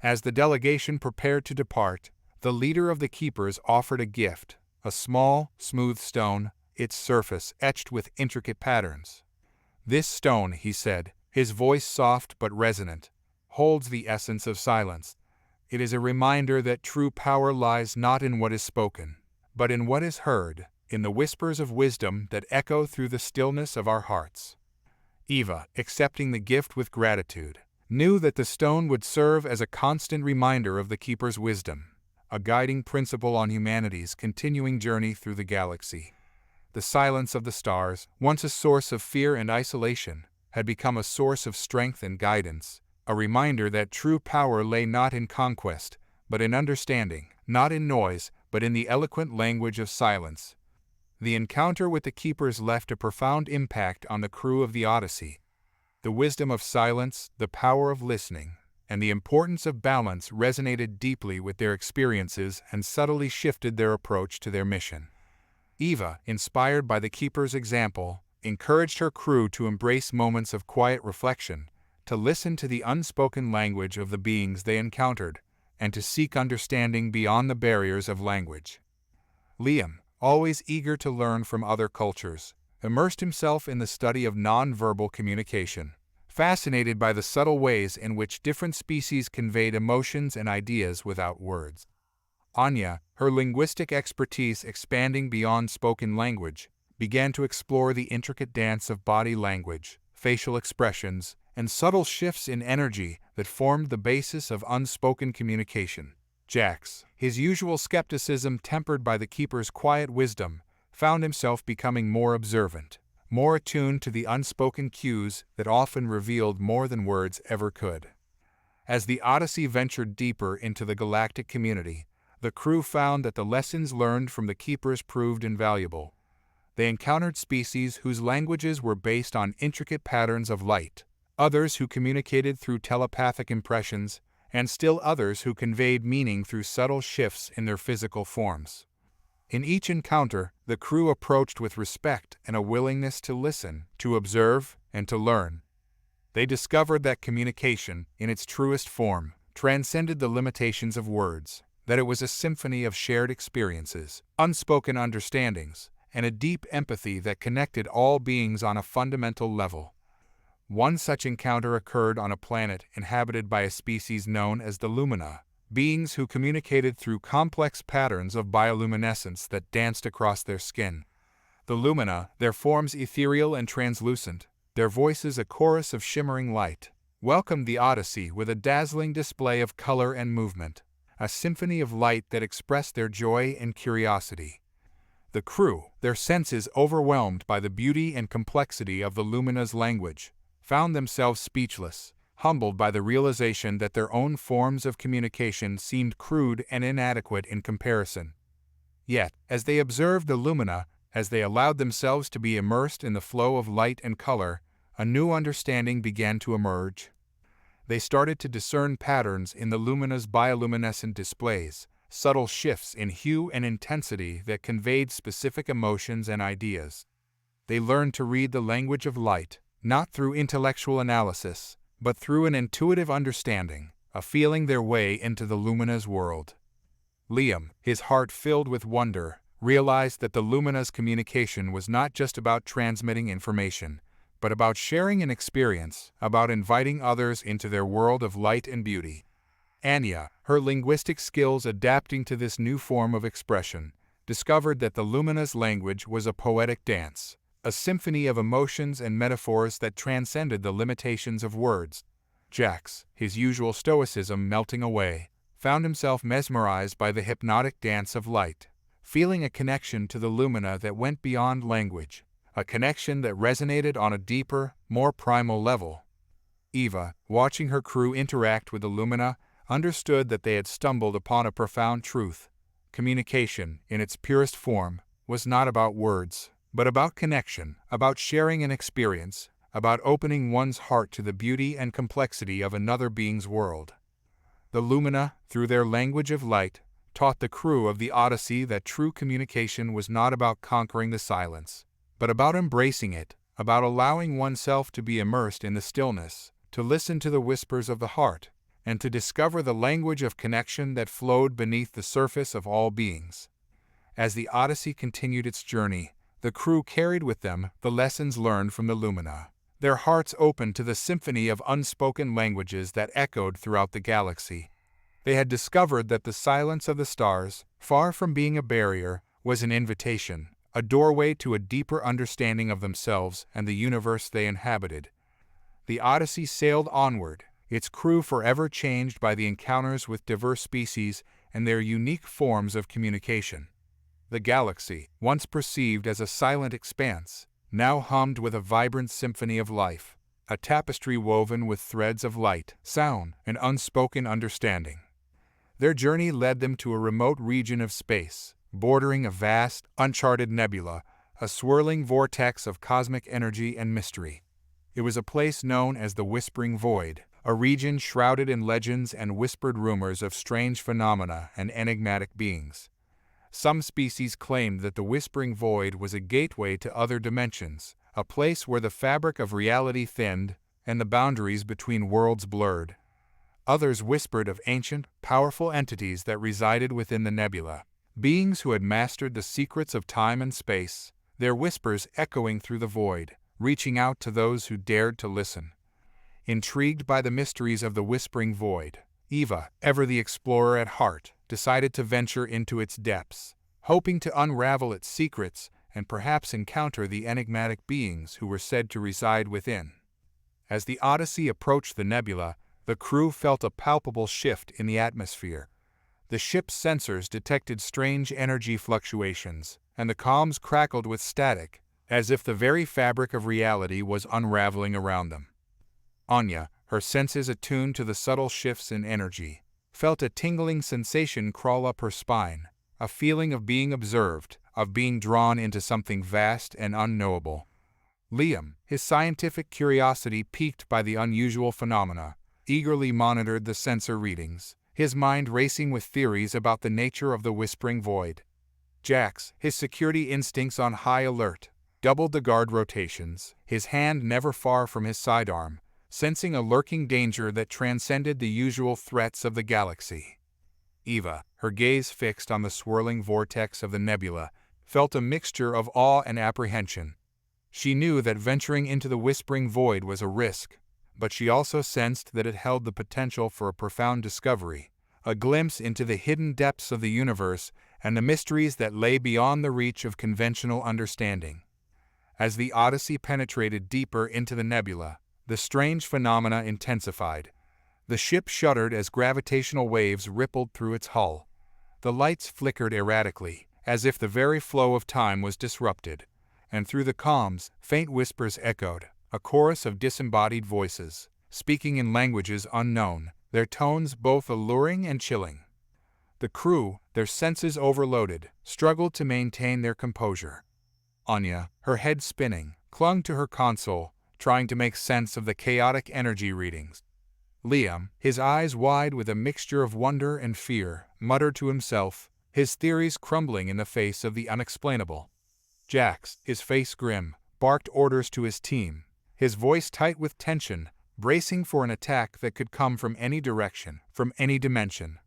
As the delegation prepared to depart, the leader of the keepers offered a gift, a small, smooth stone, its surface etched with intricate patterns. "This stone," he said, his voice soft but resonant, "holds the essence of silence. It is a reminder that true power lies not in what is spoken, but in what is heard, in the whispers of wisdom that echo through the stillness of our hearts." Eva, accepting the gift with gratitude, knew that the stone would serve as a constant reminder of the keeper's wisdom, a guiding principle on humanity's continuing journey through the galaxy. The silence of the stars, once a source of fear and isolation, had become a source of strength and guidance, a reminder that true power lay not in conquest, but in understanding, not in noise, but in the eloquent language of silence. The encounter with the keepers left a profound impact on the crew of the Odyssey. The wisdom of silence, the power of listening, and the importance of balance resonated deeply with their experiences and subtly shifted their approach to their mission. Eva, inspired by the keeper's example, encouraged her crew to embrace moments of quiet reflection, to listen to the unspoken language of the beings they encountered, and to seek understanding beyond the barriers of language. Liam, always eager to learn from other cultures, immersed himself in the study of non-verbal communication, fascinated by the subtle ways in which different species conveyed emotions and ideas without words. Anya, her linguistic expertise expanding beyond spoken language, began to explore the intricate dance of body language, facial expressions, and subtle shifts in energy that formed the basis of unspoken communication. Jax, his usual skepticism tempered by the keeper's quiet wisdom, found himself becoming more observant, more attuned to the unspoken cues that often revealed more than words ever could. As the Odyssey ventured deeper into the galactic community, the crew found that the lessons learned from the keepers proved invaluable. They encountered species whose languages were based on intricate patterns of light, others who communicated through telepathic impressions, and still others who conveyed meaning through subtle shifts in their physical forms. In each encounter, the crew approached with respect and a willingness to listen, to observe, and to learn. They discovered that communication, in its truest form, transcended the limitations of words, that it was a symphony of shared experiences, unspoken understandings, and a deep empathy that connected all beings on a fundamental level. One such encounter occurred on a planet inhabited by a species known as the Lumina, beings who communicated through complex patterns of bioluminescence that danced across their skin. The Lumina, their forms ethereal and translucent, their voices a chorus of shimmering light, welcomed the Odyssey with a dazzling display of color and movement, a symphony of light that expressed their joy and curiosity. The crew, their senses overwhelmed by the beauty and complexity of the Lumina's language, found themselves speechless, humbled by the realization that their own forms of communication seemed crude and inadequate in comparison. Yet, as they observed the Lumina, as they allowed themselves to be immersed in the flow of light and color, a new understanding began to emerge. They started to discern patterns in the Lumina's bioluminescent displays, subtle shifts in hue and intensity that conveyed specific emotions and ideas. They learned to read the language of light, not through intellectual analysis, but through an intuitive understanding, feeling their way into the Lumina's world. Liam, his heart filled with wonder, realized that the Lumina's communication was not just about transmitting information, but about sharing an experience, about inviting others into their world of light and beauty. Anya, her linguistic skills adapting to this new form of expression, discovered that the Lumina's language was a poetic dance, a symphony of emotions and metaphors that transcended the limitations of words. Jax, his usual stoicism melting away, found himself mesmerized by the hypnotic dance of light, feeling a connection to the Lumina that went beyond language, a connection that resonated on a deeper, more primal level. Eva, watching her crew interact with the Lumina, understood that they had stumbled upon a profound truth. Communication, in its purest form, was not about words, but about connection, about sharing an experience, about opening one's heart to the beauty and complexity of another being's world. The Lumina, through their language of light, taught the crew of the Odyssey that true communication was not about conquering the silence, but about embracing it, about allowing oneself to be immersed in the stillness, to listen to the whispers of the heart, and to discover the language of connection that flowed beneath the surface of all beings. As the Odyssey continued its journey, the crew carried with them the lessons learned from the Lumina, their hearts open to the symphony of unspoken languages that echoed throughout the galaxy. They had discovered that the silence of the stars, far from being a barrier, was an invitation, a doorway to a deeper understanding of themselves and the universe they inhabited. The Odyssey sailed onward, its crew forever changed by the encounters with diverse species and their unique forms of communication. The galaxy, once perceived as a silent expanse, now hummed with a vibrant symphony of life, a tapestry woven with threads of light, sound, and unspoken understanding. Their journey led them to a remote region of space, bordering a vast, uncharted nebula, a swirling vortex of cosmic energy and mystery. It was a place known as the Whispering Void, a region shrouded in legends and whispered rumors of strange phenomena and enigmatic beings. Some species claimed that the Whispering Void was a gateway to other dimensions, a place where the fabric of reality thinned and the boundaries between worlds blurred. Others whispered of ancient, powerful entities that resided within the nebula, beings who had mastered the secrets of time and space, their whispers echoing through the void, reaching out to those who dared to listen. Intrigued by the mysteries of the Whispering Void, Eva, ever the explorer at heart, decided to venture into its depths, hoping to unravel its secrets and perhaps encounter the enigmatic beings who were said to reside within. As the Odyssey approached the nebula, the crew felt a palpable shift in the atmosphere. The ship's sensors detected strange energy fluctuations, and the comms crackled with static, as if the very fabric of reality was unraveling around them. Anya, her senses attuned to the subtle shifts in energy, felt a tingling sensation crawl up her spine, a feeling of being observed, of being drawn into something vast and unknowable. Liam, his scientific curiosity piqued by the unusual phenomena, eagerly monitored the sensor readings, his mind racing with theories about the nature of the Whispering Void. Jax, his security instincts on high alert, doubled the guard rotations, his hand never far from his sidearm, sensing a lurking danger that transcended the usual threats of the galaxy. Eva, her gaze fixed on the swirling vortex of the nebula, felt a mixture of awe and apprehension. She knew that venturing into the whispering void was a risk, but she also sensed that it held the potential for a profound discovery, a glimpse into the hidden depths of the universe and the mysteries that lay beyond the reach of conventional understanding. As the Odyssey penetrated deeper into the nebula, the strange phenomena intensified. The ship shuddered as gravitational waves rippled through its hull. The lights flickered erratically, as if the very flow of time was disrupted, and through the calms, faint whispers echoed, a chorus of disembodied voices, speaking in languages unknown, their tones both alluring and chilling. The crew, their senses overloaded, struggled to maintain their composure. Anya, her head spinning, clung to her console, trying to make sense of the chaotic energy readings. Liam, his eyes wide with a mixture of wonder and fear, muttered to himself, his theories crumbling in the face of the unexplainable. Jax, his face grim, barked orders to his team, his voice tight with tension, bracing for an attack that could come from any direction, from any dimension.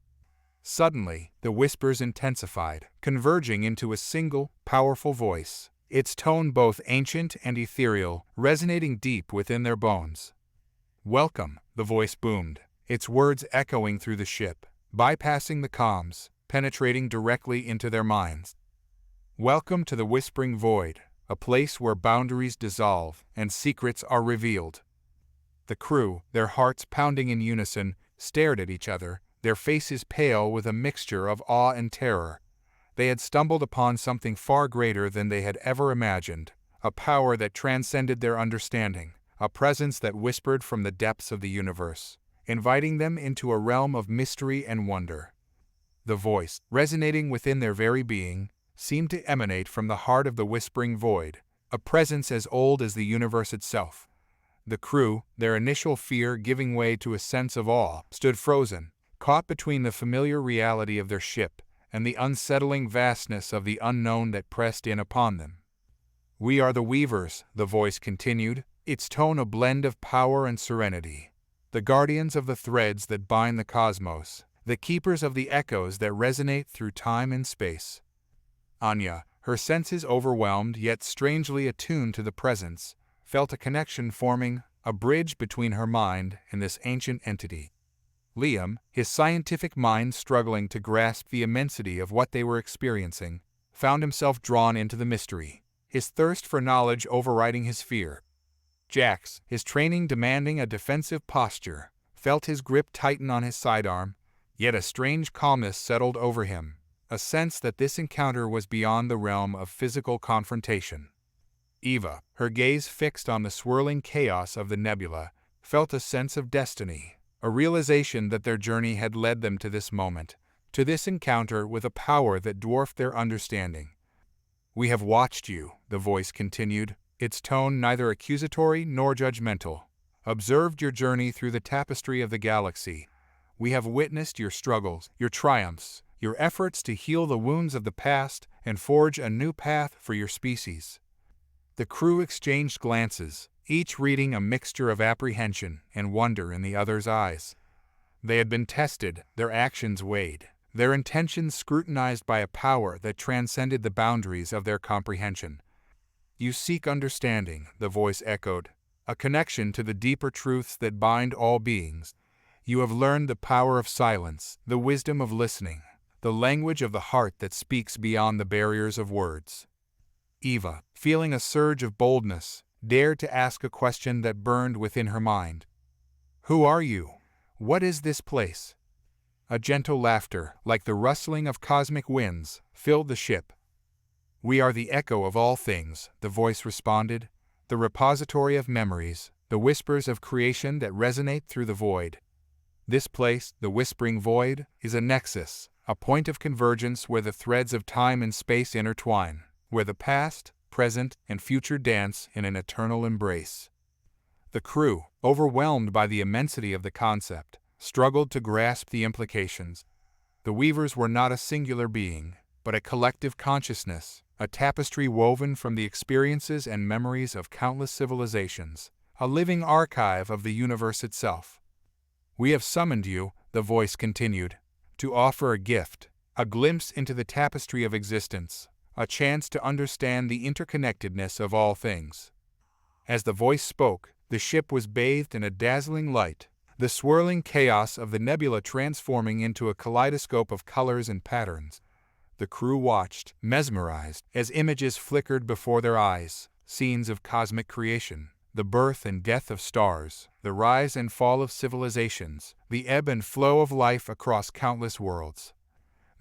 Suddenly, the whispers intensified, converging into a single, powerful voice, its tone both ancient and ethereal, resonating deep within their bones. "Welcome," the voice boomed, its words echoing through the ship, bypassing the comms, penetrating directly into their minds. "Welcome to the Whispering Void, a place where boundaries dissolve and secrets are revealed." The crew, their hearts pounding in unison, stared at each other, their faces pale with a mixture of awe and terror. They had stumbled upon something far greater than they had ever imagined, a power that transcended their understanding, a presence that whispered from the depths of the universe, inviting them into a realm of mystery and wonder. The voice, resonating within their very being, seemed to emanate from the heart of the whispering void, a presence as old as the universe itself. The crew, their initial fear giving way to a sense of awe, stood frozen, caught between the familiar reality of their ship and the unsettling vastness of the unknown that pressed in upon them. "We are the Weavers," the voice continued, its tone a blend of power and serenity. "The guardians of the threads that bind the cosmos, the keepers of the echoes that resonate through time and space." Anya, her senses overwhelmed yet strangely attuned to the presence, felt a connection forming, a bridge between her mind and this ancient entity. Liam, his scientific mind struggling to grasp the immensity of what they were experiencing, found himself drawn into the mystery, his thirst for knowledge overriding his fear. Jax, his training demanding a defensive posture, felt his grip tighten on his sidearm, yet a strange calmness settled over him, a sense that this encounter was beyond the realm of physical confrontation. Eva, her gaze fixed on the swirling chaos of the nebula, felt a sense of destiny, a realization that their journey had led them to this moment, to this encounter with a power that dwarfed their understanding. "We have watched you," the voice continued, its tone neither accusatory nor judgmental. "Observed your journey through the tapestry of the galaxy. We have witnessed your struggles, your triumphs, your efforts to heal the wounds of the past and forge a new path for your species." The crew exchanged glances, each reading a mixture of apprehension and wonder in the other's eyes. They had been tested, their actions weighed, their intentions scrutinized by a power that transcended the boundaries of their comprehension. "You seek understanding," the voice echoed, "a connection to the deeper truths that bind all beings. You have learned the power of silence, the wisdom of listening, the language of the heart that speaks beyond the barriers of words." Eva, feeling a surge of boldness, dared to ask a question that burned within her mind. "Who are you? What is this place?" A gentle laughter, like the rustling of cosmic winds, filled the ship. "We are the echo of all things," the voice responded, "the repository of memories, the whispers of creation that resonate through the void. This place, the Whispering Void, is a nexus, a point of convergence where the threads of time and space intertwine, where the past, present, and future dance in an eternal embrace." The crew, overwhelmed by the immensity of the concept, struggled to grasp the implications. The Weavers were not a singular being, but a collective consciousness, a tapestry woven from the experiences and memories of countless civilizations, a living archive of the universe itself. "We have summoned you," the voice continued, "to offer a gift, a glimpse into the tapestry of existence, a chance to understand the interconnectedness of all things. As the voice spoke, the ship was bathed in a dazzling light, the swirling chaos of the nebula transforming into a kaleidoscope of colors and patterns. The crew watched, mesmerized, as images flickered before their eyes, scenes of cosmic creation, the birth and death of stars, the rise and fall of civilizations, the ebb and flow of life across countless worlds.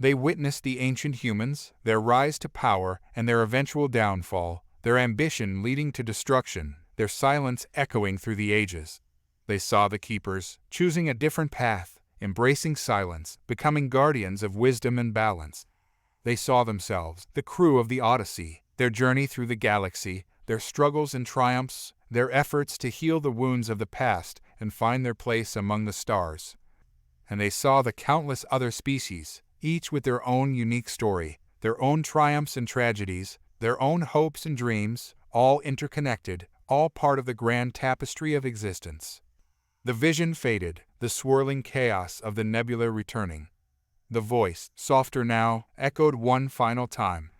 They witnessed the ancient humans, their rise to power and their eventual downfall, their ambition leading to destruction, their silence echoing through the ages. They saw the keepers, choosing a different path, embracing silence, becoming guardians of wisdom and balance. They saw themselves, the crew of the Odyssey, their journey through the galaxy, their struggles and triumphs, their efforts to heal the wounds of the past and find their place among the stars. And they saw the countless other species, each with their own unique story, their own triumphs and tragedies, their own hopes and dreams, all interconnected, all part of the grand tapestry of existence. The vision faded, the swirling chaos of the nebula returning. The voice, softer now, echoed one final time.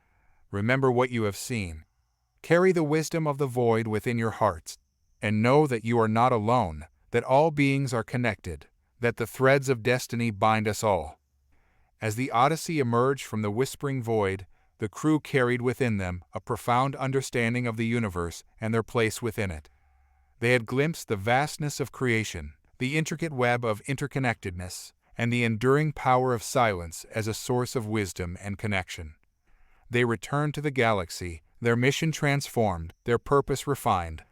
Remember what you have seen. Carry the wisdom of the void within your hearts, and know that you are not alone, that all beings are connected, that the threads of destiny bind us all. As the Odyssey emerged from the whispering void, the crew carried within them a profound understanding of the universe and their place within it. They had glimpsed the vastness of creation, the intricate web of interconnectedness, and the enduring power of silence as a source of wisdom and connection. They returned to the galaxy, their mission transformed, their purpose refined.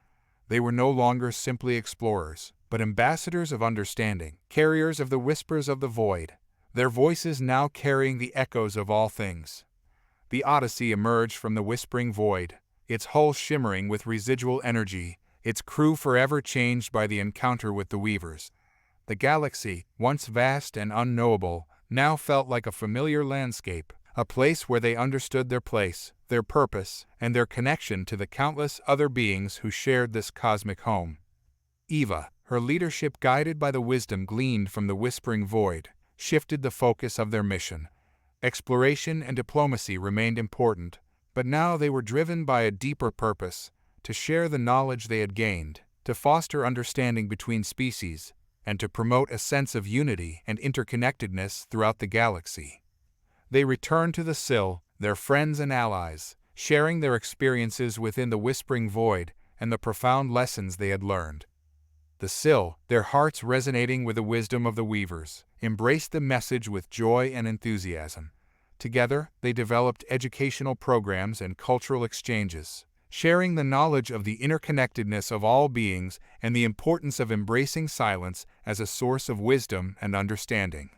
They were no longer simply explorers, but ambassadors of understanding, carriers of the whispers of the void, their voices now carrying the echoes of all things. The Odyssey emerged from the whispering void, its hull shimmering with residual energy, its crew forever changed by the encounter with the Weavers. The galaxy, once vast and unknowable, now felt like a familiar landscape, a place where they understood their place, their purpose, and their connection to the countless other beings who shared this cosmic home. Eva, her leadership guided by the wisdom gleaned from the whispering void, shifted the focus of their mission. Exploration and diplomacy remained important, but now they were driven by a deeper purpose, to share the knowledge they had gained, to foster understanding between species, and to promote a sense of unity and interconnectedness throughout the galaxy. They returned to the Sill, their friends and allies, sharing their experiences within the whispering void and the profound lessons they had learned. The Sill, their hearts resonating with the wisdom of the Weavers, embraced the message with joy and enthusiasm. Together, they developed educational programs and cultural exchanges, sharing the knowledge of the interconnectedness of all beings and the importance of embracing silence as a source of wisdom and understanding.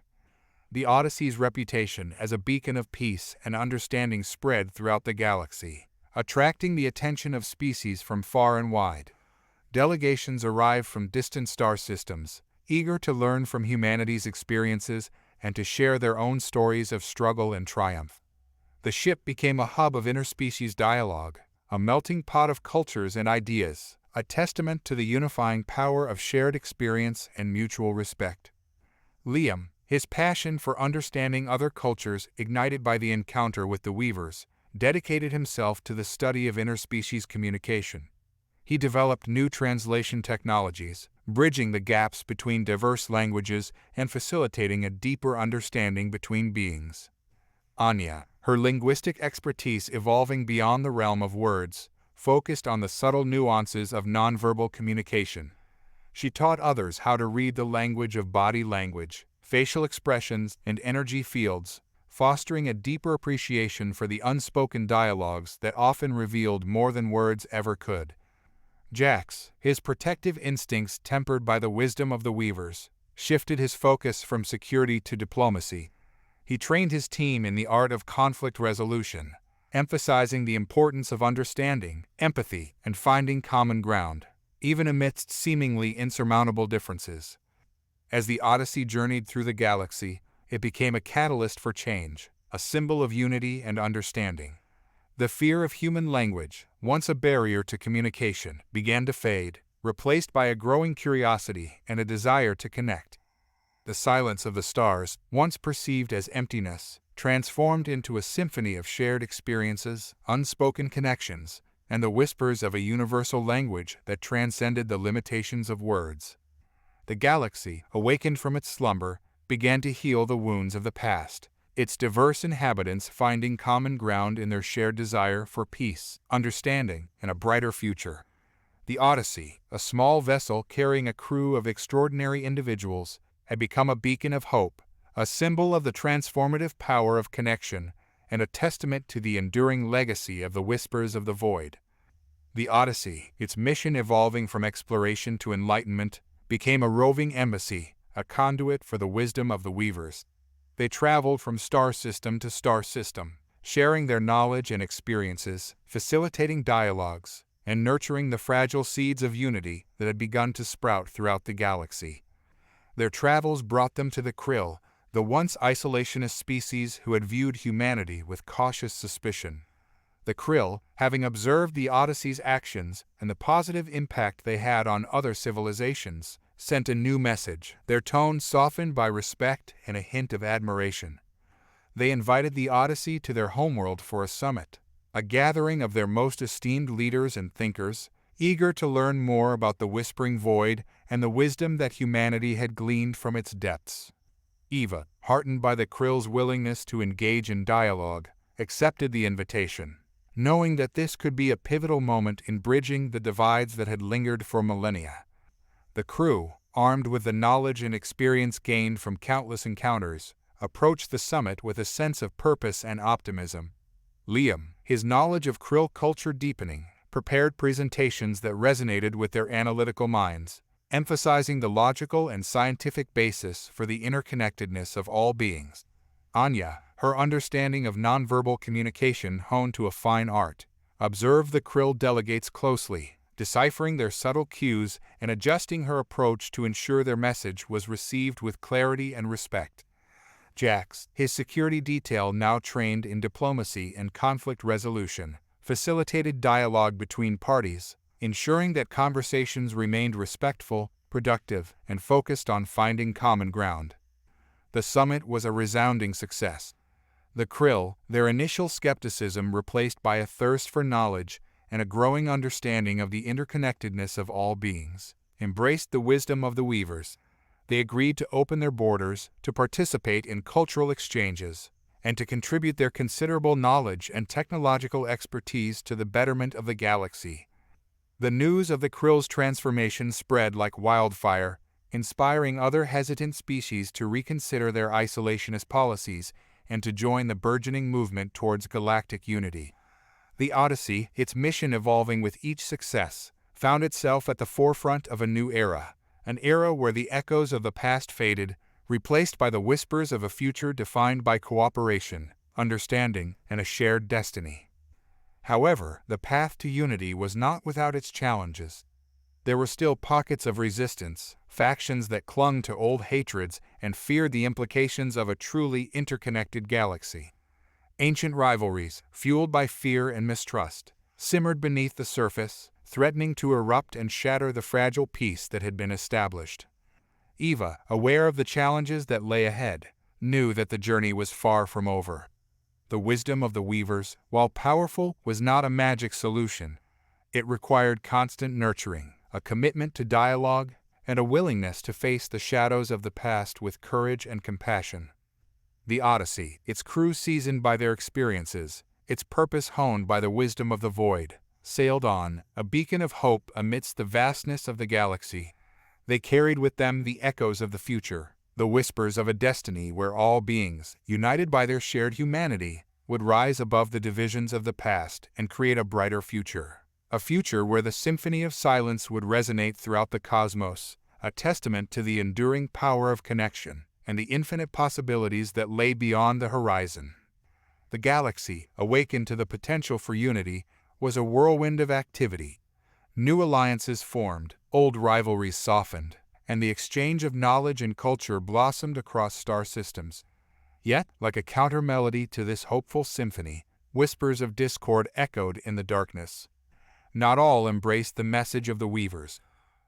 The Odyssey's reputation as a beacon of peace and understanding spread throughout the galaxy, attracting the attention of species from far and wide. Delegations arrived from distant star systems, eager to learn from humanity's experiences and to share their own stories of struggle and triumph. The ship became a hub of interspecies dialogue, a melting pot of cultures and ideas, a testament to the unifying power of shared experience and mutual respect. Liam, his passion for understanding other cultures ignited by the encounter with the Weavers, dedicated himself to the study of interspecies communication. He developed new translation technologies, bridging the gaps between diverse languages and facilitating a deeper understanding between beings. Anya, her linguistic expertise evolving beyond the realm of words, focused on the subtle nuances of nonverbal communication. She taught others how to read the language of body language, facial expressions, and energy fields, fostering a deeper appreciation for the unspoken dialogues that often revealed more than words ever could. Jax, his protective instincts tempered by the wisdom of the Weavers, shifted his focus from security to diplomacy. He trained his team in the art of conflict resolution, emphasizing the importance of understanding, empathy, and finding common ground, even amidst seemingly insurmountable differences. As the Odyssey journeyed through the galaxy, it became a catalyst for change, a symbol of unity and understanding. The fear of human language, once a barrier to communication, began to fade, replaced by a growing curiosity and a desire to connect. The silence of the stars, once perceived as emptiness, transformed into a symphony of shared experiences, unspoken connections, and the whispers of a universal language that transcended the limitations of words. The galaxy, awakened from its slumber, began to heal the wounds of the past, its diverse inhabitants finding common ground in their shared desire for peace, understanding, and a brighter future. The Odyssey, a small vessel carrying a crew of extraordinary individuals, had become a beacon of hope, a symbol of the transformative power of connection, and a testament to the enduring legacy of the Whispers of the Void. The Odyssey, its mission evolving from exploration to enlightenment, became a roving embassy, a conduit for the wisdom of the Weavers. They traveled from star system to star system, sharing their knowledge and experiences, facilitating dialogues, and nurturing the fragile seeds of unity that had begun to sprout throughout the galaxy. Their travels brought them to the Krill, the once isolationist species who had viewed humanity with cautious suspicion. The Krill, having observed the Odyssey's actions and the positive impact they had on other civilizations, sent a new message, their tone softened by respect and a hint of admiration. They invited the Odyssey to their homeworld for a summit, a gathering of their most esteemed leaders and thinkers, eager to learn more about the Whispering Void and the wisdom that humanity had gleaned from its depths. Eva, heartened by the Krill's willingness to engage in dialogue, accepted the invitation, knowing that this could be a pivotal moment in bridging the divides that had lingered for millennia. The crew, armed with the knowledge and experience gained from countless encounters, approached the summit with a sense of purpose and optimism. Liam, his knowledge of Krill culture deepening, prepared presentations that resonated with their analytical minds, emphasizing the logical and scientific basis for the interconnectedness of all beings. Anya, her understanding of nonverbal communication honed to a fine art, observed the Krill delegates closely, deciphering their subtle cues and adjusting her approach to ensure their message was received with clarity and respect. Jax, his security detail now trained in diplomacy and conflict resolution, facilitated dialogue between parties, ensuring that conversations remained respectful, productive, and focused on finding common ground. The summit was a resounding success. The Krill, their initial skepticism replaced by a thirst for knowledge and a growing understanding of the interconnectedness of all beings, embraced the wisdom of the Weavers. They agreed to open their borders, to participate in cultural exchanges, and to contribute their considerable knowledge and technological expertise to the betterment of the galaxy. The news of the Krill's transformation spread like wildfire, inspiring other hesitant species to reconsider their isolationist policies and to join the burgeoning movement towards galactic unity. The Odyssey, its mission evolving with each success, found itself at the forefront of a new era, an era where the echoes of the past faded, replaced by the whispers of a future defined by cooperation, understanding, and a shared destiny. However, the path to unity was not without its challenges. There were still pockets of resistance, factions that clung to old hatreds and feared the implications of a truly interconnected galaxy. Ancient rivalries, fueled by fear and mistrust, simmered beneath the surface, threatening to erupt and shatter the fragile peace that had been established. Eva, aware of the challenges that lay ahead, knew that the journey was far from over. The wisdom of the Weavers, while powerful, was not a magic solution. It required constant nurturing, a commitment to dialogue, and a willingness to face the shadows of the past with courage and compassion. The Odyssey, its crew seasoned by their experiences, its purpose honed by the wisdom of the Void, sailed on, a beacon of hope amidst the vastness of the galaxy. They carried with them the echoes of the future, the whispers of a destiny where all beings, united by their shared humanity, would rise above the divisions of the past and create a brighter future. A future where the symphony of silence would resonate throughout the cosmos, a testament to the enduring power of connection and the infinite possibilities that lay beyond the horizon. The galaxy, awakened to the potential for unity, was a whirlwind of activity. New alliances formed, old rivalries softened, and the exchange of knowledge and culture blossomed across star systems. Yet, like a counter-melody to this hopeful symphony, whispers of discord echoed in the darkness. Not all embraced the message of the Weavers.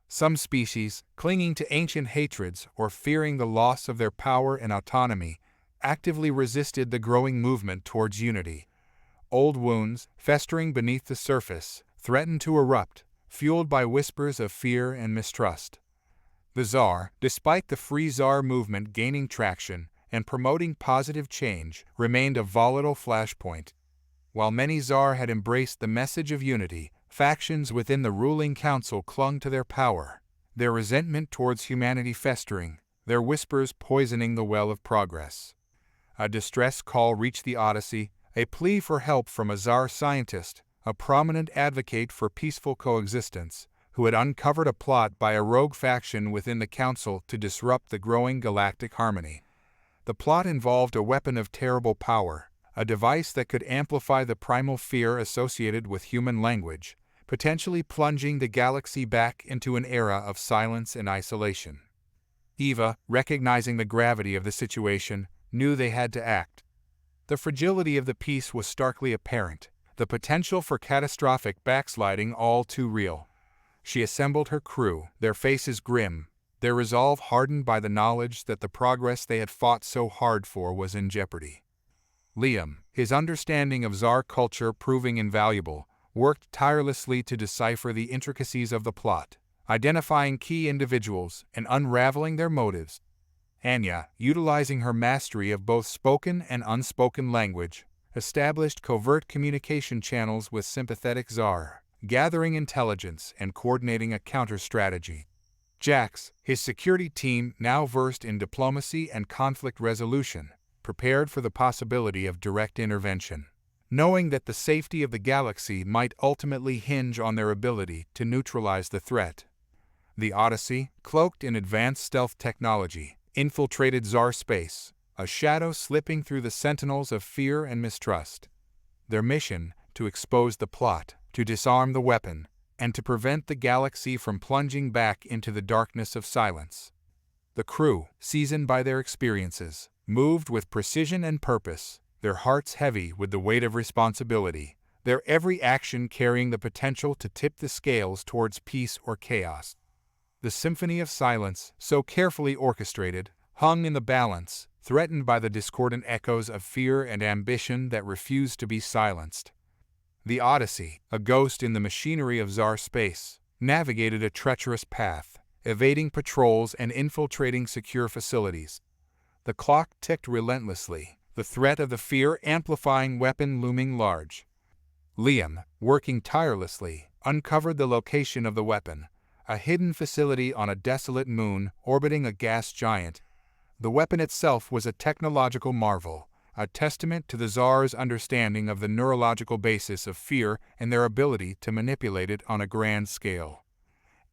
Some species, clinging to ancient hatreds or fearing the loss of their power and autonomy, actively resisted the growing movement towards unity. Old wounds, festering beneath the surface, threatened to erupt, fueled by whispers of fear and mistrust. The Tsar, despite the Free Tsar movement gaining traction and promoting positive change, remained a volatile flashpoint. While many Tsar had embraced the message of unity, factions within the ruling council clung to their power, their resentment towards humanity festering, their whispers poisoning the well of progress. A distress call reached the Odyssey, a plea for help from a Tsar scientist, a prominent advocate for peaceful coexistence, who had uncovered a plot by a rogue faction within the council to disrupt the growing galactic harmony. The plot involved a weapon of terrible power, a device that could amplify the primal fear associated with human language, potentially plunging the galaxy back into an era of silence and isolation. Eva, recognizing the gravity of the situation, knew they had to act. The fragility of the peace was starkly apparent, the potential for catastrophic backsliding all too real. She assembled her crew, their faces grim, their resolve hardened by the knowledge that the progress they had fought so hard for was in jeopardy. Liam, his understanding of Tsar culture proving invaluable, worked tirelessly to decipher the intricacies of the plot, identifying key individuals and unraveling their motives. Anya, utilizing her mastery of both spoken and unspoken language, established covert communication channels with sympathetic Tsar, gathering intelligence and coordinating a counter-strategy. Jax, his security team now versed in diplomacy and conflict resolution, prepared for the possibility of direct intervention, knowing that the safety of the galaxy might ultimately hinge on their ability to neutralize the threat. The Odyssey, cloaked in advanced stealth technology, infiltrated Tsar space, a shadow slipping through the sentinels of fear and mistrust. Their mission, to expose the plot, to disarm the weapon, and to prevent the galaxy from plunging back into the darkness of silence. The crew, seasoned by their experiences, moved with precision and purpose, their hearts heavy with the weight of responsibility, their every action carrying the potential to tip the scales towards peace or chaos. The symphony of silence, so carefully orchestrated, hung in the balance, threatened by the discordant echoes of fear and ambition that refused to be silenced. The Odyssey, a ghost in the machinery of Tsar space, navigated a treacherous path, evading patrols and infiltrating secure facilities. The clock ticked relentlessly, the threat of the fear-amplifying weapon looming large. Liam, working tirelessly, uncovered the location of the weapon, a hidden facility on a desolate moon orbiting a gas giant. The weapon itself was a technological marvel, a testament to the Tsar's understanding of the neurological basis of fear and their ability to manipulate it on a grand scale.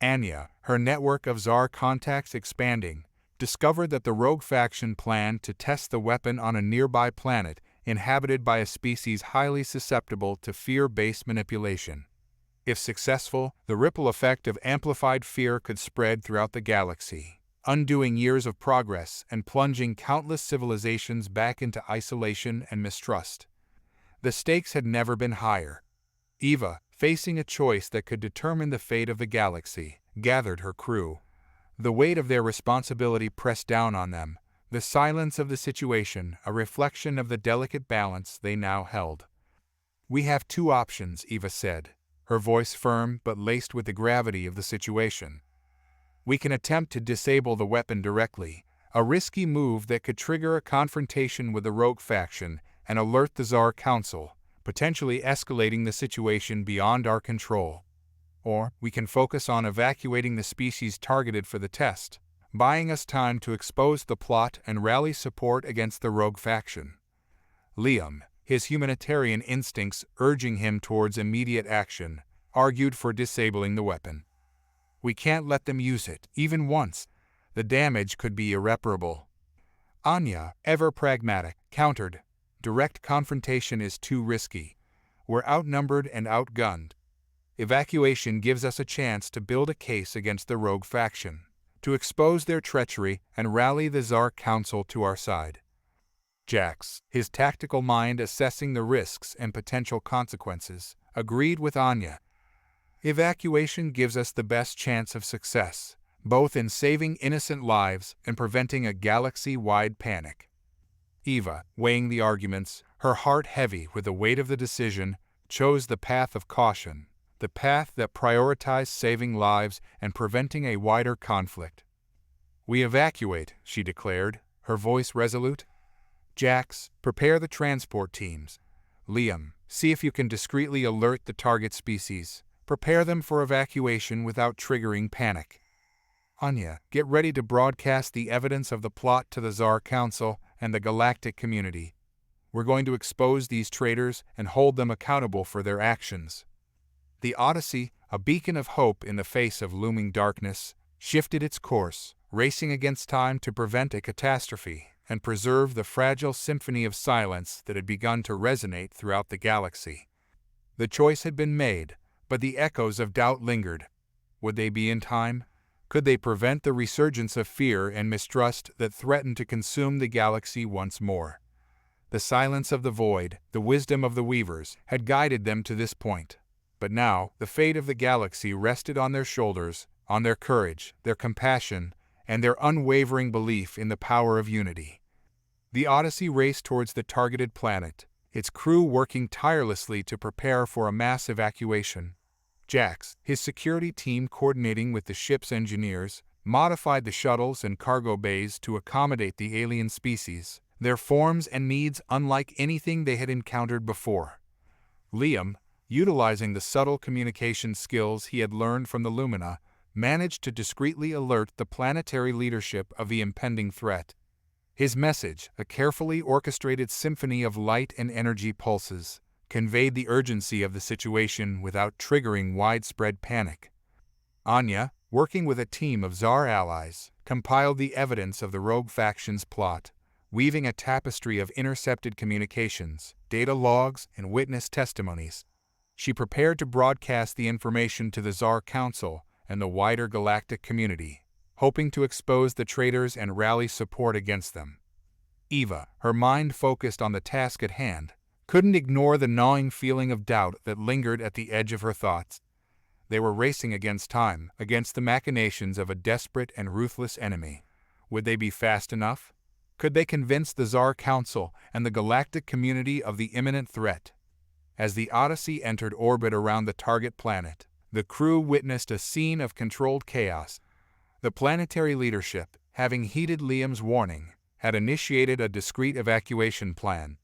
Anya, her network of Tsar contacts expanding, discovered that the rogue faction planned to test the weapon on a nearby planet inhabited by a species highly susceptible to fear-based manipulation. If successful, the ripple effect of amplified fear could spread throughout the galaxy, undoing years of progress and plunging countless civilizations back into isolation and mistrust. The stakes had never been higher. Eva, facing a choice that could determine the fate of the galaxy, gathered her crew. The weight of their responsibility pressed down on them, the silence of the situation a reflection of the delicate balance they now held. "We have two options," Eva said, her voice firm but laced with the gravity of the situation. "We can attempt to disable the weapon directly, a risky move that could trigger a confrontation with the rogue faction and alert the Tsar Council, potentially escalating the situation beyond our control. Or we can focus on evacuating the species targeted for the test, buying us time to expose the plot and rally support against the rogue faction." Liam, his humanitarian instincts urging him towards immediate action, argued for disabling the weapon. "We can't let them use it, even once. The damage could be irreparable." Anya, ever pragmatic, countered, "Direct confrontation is too risky. We're outnumbered and outgunned. Evacuation gives us a chance to build a case against the rogue faction, to expose their treachery and rally the Tsar Council to our side." Jax, his tactical mind assessing the risks and potential consequences, agreed with Anya. "Evacuation gives us the best chance of success, both in saving innocent lives and preventing a galaxy-wide panic." Eva, weighing the arguments, her heart heavy with the weight of the decision, chose the path of caution, the path that prioritized saving lives and preventing a wider conflict. "We evacuate," she declared, her voice resolute. "Jax, prepare the transport teams. Liam, see if you can discreetly alert the target species. Prepare them for evacuation without triggering panic. Anya, get ready to broadcast the evidence of the plot to the Tsar Council and the galactic community. We're going to expose these traitors and hold them accountable for their actions." The Odyssey, a beacon of hope in the face of looming darkness, shifted its course, racing against time to prevent a catastrophe and preserve the fragile symphony of silence that had begun to resonate throughout the galaxy. The choice had been made, but the echoes of doubt lingered. Would they be in time? Could they prevent the resurgence of fear and mistrust that threatened to consume the galaxy once more? The silence of the void, the wisdom of the weavers, had guided them to this point. But now, the fate of the galaxy rested on their shoulders, on their courage, their compassion, and their unwavering belief in the power of unity. The Odyssey raced towards the targeted planet, its crew working tirelessly to prepare for a mass evacuation. Jax, his security team coordinating with the ship's engineers, modified the shuttles and cargo bays to accommodate the alien species, their forms and needs unlike anything they had encountered before. Liam, utilizing the subtle communication skills he had learned from the Lumina, managed to discreetly alert the planetary leadership of the impending threat. His message, a carefully orchestrated symphony of light and energy pulses, conveyed the urgency of the situation without triggering widespread panic. Anya, working with a team of Tsar allies, compiled the evidence of the rogue faction's plot, weaving a tapestry of intercepted communications, data logs, and witness testimonies. She prepared to broadcast the information to the Tsar Council and the wider galactic community, hoping to expose the traitors and rally support against them. Eva, her mind focused on the task at hand, couldn't ignore the gnawing feeling of doubt that lingered at the edge of her thoughts. They were racing against time, against the machinations of a desperate and ruthless enemy. Would they be fast enough? Could they convince the Tsar Council and the galactic community of the imminent threat? As the Odyssey entered orbit around the target planet, the crew witnessed a scene of controlled chaos. The planetary leadership, having heeded Liam's warning, had initiated a discreet evacuation plan.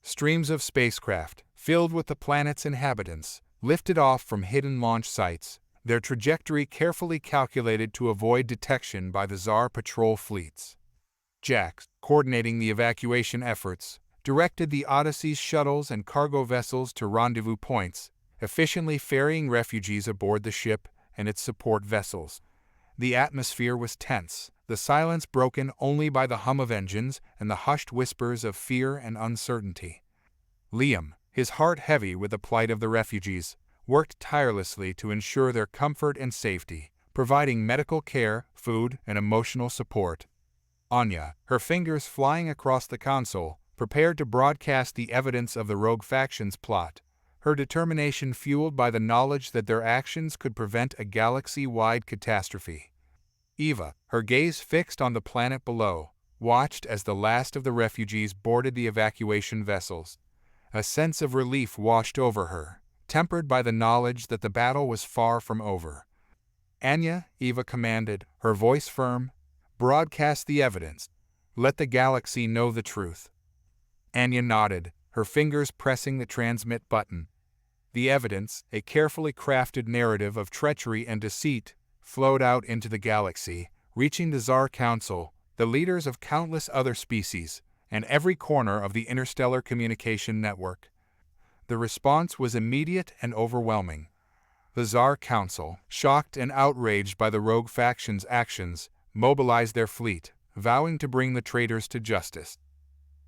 Streams of spacecraft, filled with the planet's inhabitants, lifted off from hidden launch sites, their trajectory carefully calculated to avoid detection by the Tsar patrol fleets. Jax, coordinating the evacuation efforts, directed the Odyssey's shuttles and cargo vessels to rendezvous points, efficiently ferrying refugees aboard the ship and its support vessels. The atmosphere was tense, the silence broken only by the hum of engines and the hushed whispers of fear and uncertainty. Liam, his heart heavy with the plight of the refugees, worked tirelessly to ensure their comfort and safety, providing medical care, food, and emotional support. Anya, her fingers flying across the console, prepared to broadcast the evidence of the rogue faction's plot, her determination fueled by the knowledge that their actions could prevent a galaxy-wide catastrophe. Eva, her gaze fixed on the planet below, watched as the last of the refugees boarded the evacuation vessels. A sense of relief washed over her, tempered by the knowledge that the battle was far from over. "Anya," Eva commanded, her voice firm, "broadcast the evidence. Let the galaxy know the truth." Anya nodded, her fingers pressing the transmit button. The evidence, a carefully crafted narrative of treachery and deceit, flowed out into the galaxy, reaching the Tsar Council, the leaders of countless other species, and every corner of the interstellar communication network. The response was immediate and overwhelming. The Tsar Council, shocked and outraged by the rogue faction's actions, mobilized their fleet, vowing to bring the traitors to justice.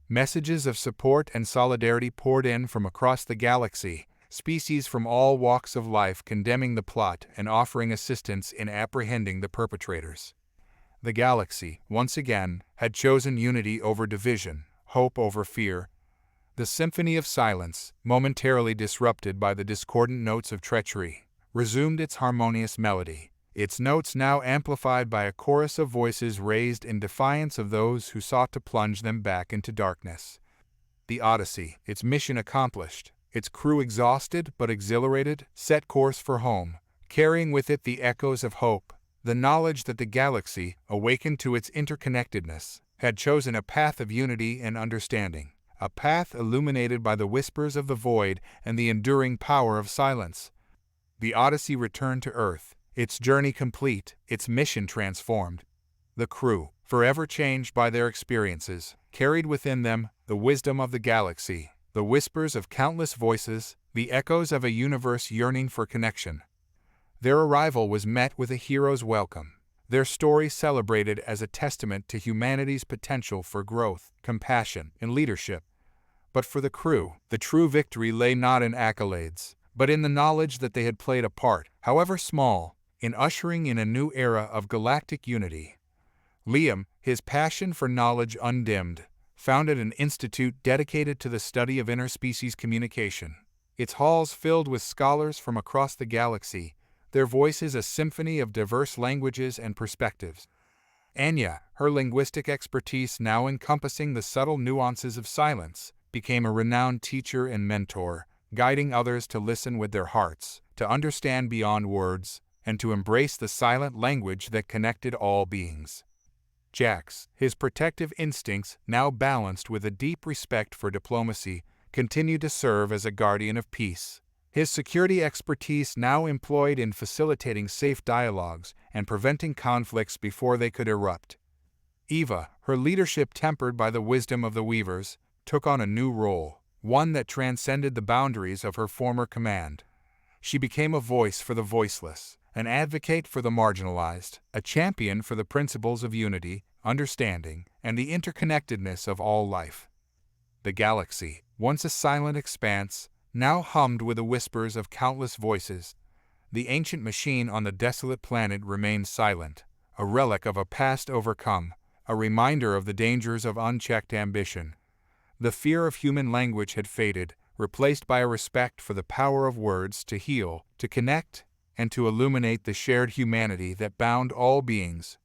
Messages of support and solidarity poured in from across the galaxy, species from all walks of life condemning the plot and offering assistance in apprehending the perpetrators. The galaxy, once again, had chosen unity over division, hope over fear. The symphony of silence, momentarily disrupted by the discordant notes of treachery, resumed its harmonious melody, its notes now amplified by a chorus of voices raised in defiance of those who sought to plunge them back into darkness. The Odyssey, its mission accomplished, its crew exhausted but exhilarated, set course for home, carrying with it the echoes of hope, the knowledge that the galaxy, awakened to its interconnectedness, had chosen a path of unity and understanding, a path illuminated by the whispers of the void and the enduring power of silence. The Odyssey returned to Earth, its journey complete, its mission transformed. The crew, forever changed by their experiences, carried within them the wisdom of the galaxy, the whispers of countless voices, the echoes of a universe yearning for connection. Their arrival was met with a hero's welcome, their story celebrated as a testament to humanity's potential for growth, compassion, and leadership. But for the crew, the true victory lay not in accolades, but in the knowledge that they had played a part, however small, in ushering in a new era of galactic unity. Liam, his passion for knowledge undimmed, founded an institute dedicated to the study of interspecies communication. Its halls filled with scholars from across the galaxy, their voices a symphony of diverse languages and perspectives. Anya, her linguistic expertise now encompassing the subtle nuances of silence, became a renowned teacher and mentor, guiding others to listen with their hearts, to understand beyond words, and to embrace the silent language that connected all beings. Jax, his protective instincts now balanced with a deep respect for diplomacy, continued to serve as a guardian of peace, his security expertise now employed in facilitating safe dialogues and preventing conflicts before they could erupt. Eva, her leadership tempered by the wisdom of the Weavers, took on a new role, one that transcended the boundaries of her former command. She became a voice for the voiceless, an advocate for the marginalized, a champion for the principles of unity, understanding, and the interconnectedness of all life. The galaxy, once a silent expanse, now hummed with the whispers of countless voices. The ancient machine on the desolate planet remained silent, a relic of a past overcome, a reminder of the dangers of unchecked ambition. The fear of human language had faded, replaced by a respect for the power of words to heal, to connect, and to illuminate the shared humanity that bound all beings.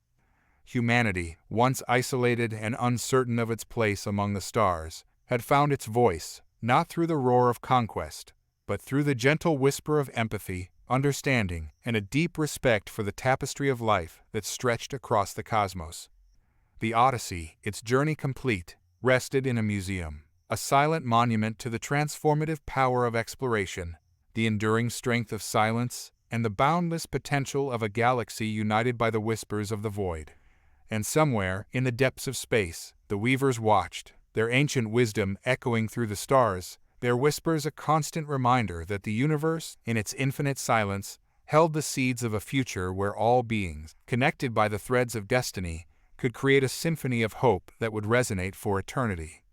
Humanity, once isolated and uncertain of its place among the stars, had found its voice, not through the roar of conquest, but through the gentle whisper of empathy, understanding, and a deep respect for the tapestry of life that stretched across the cosmos. The Odyssey, its journey complete, rested in a museum, a silent monument to the transformative power of exploration, the enduring strength of silence, and the boundless potential of a galaxy united by the whispers of the void. And somewhere, in the depths of space, the Weavers watched, their ancient wisdom echoing through the stars, their whispers a constant reminder that the universe, in its infinite silence, held the seeds of a future where all beings, connected by the threads of destiny, could create a symphony of hope that would resonate for eternity.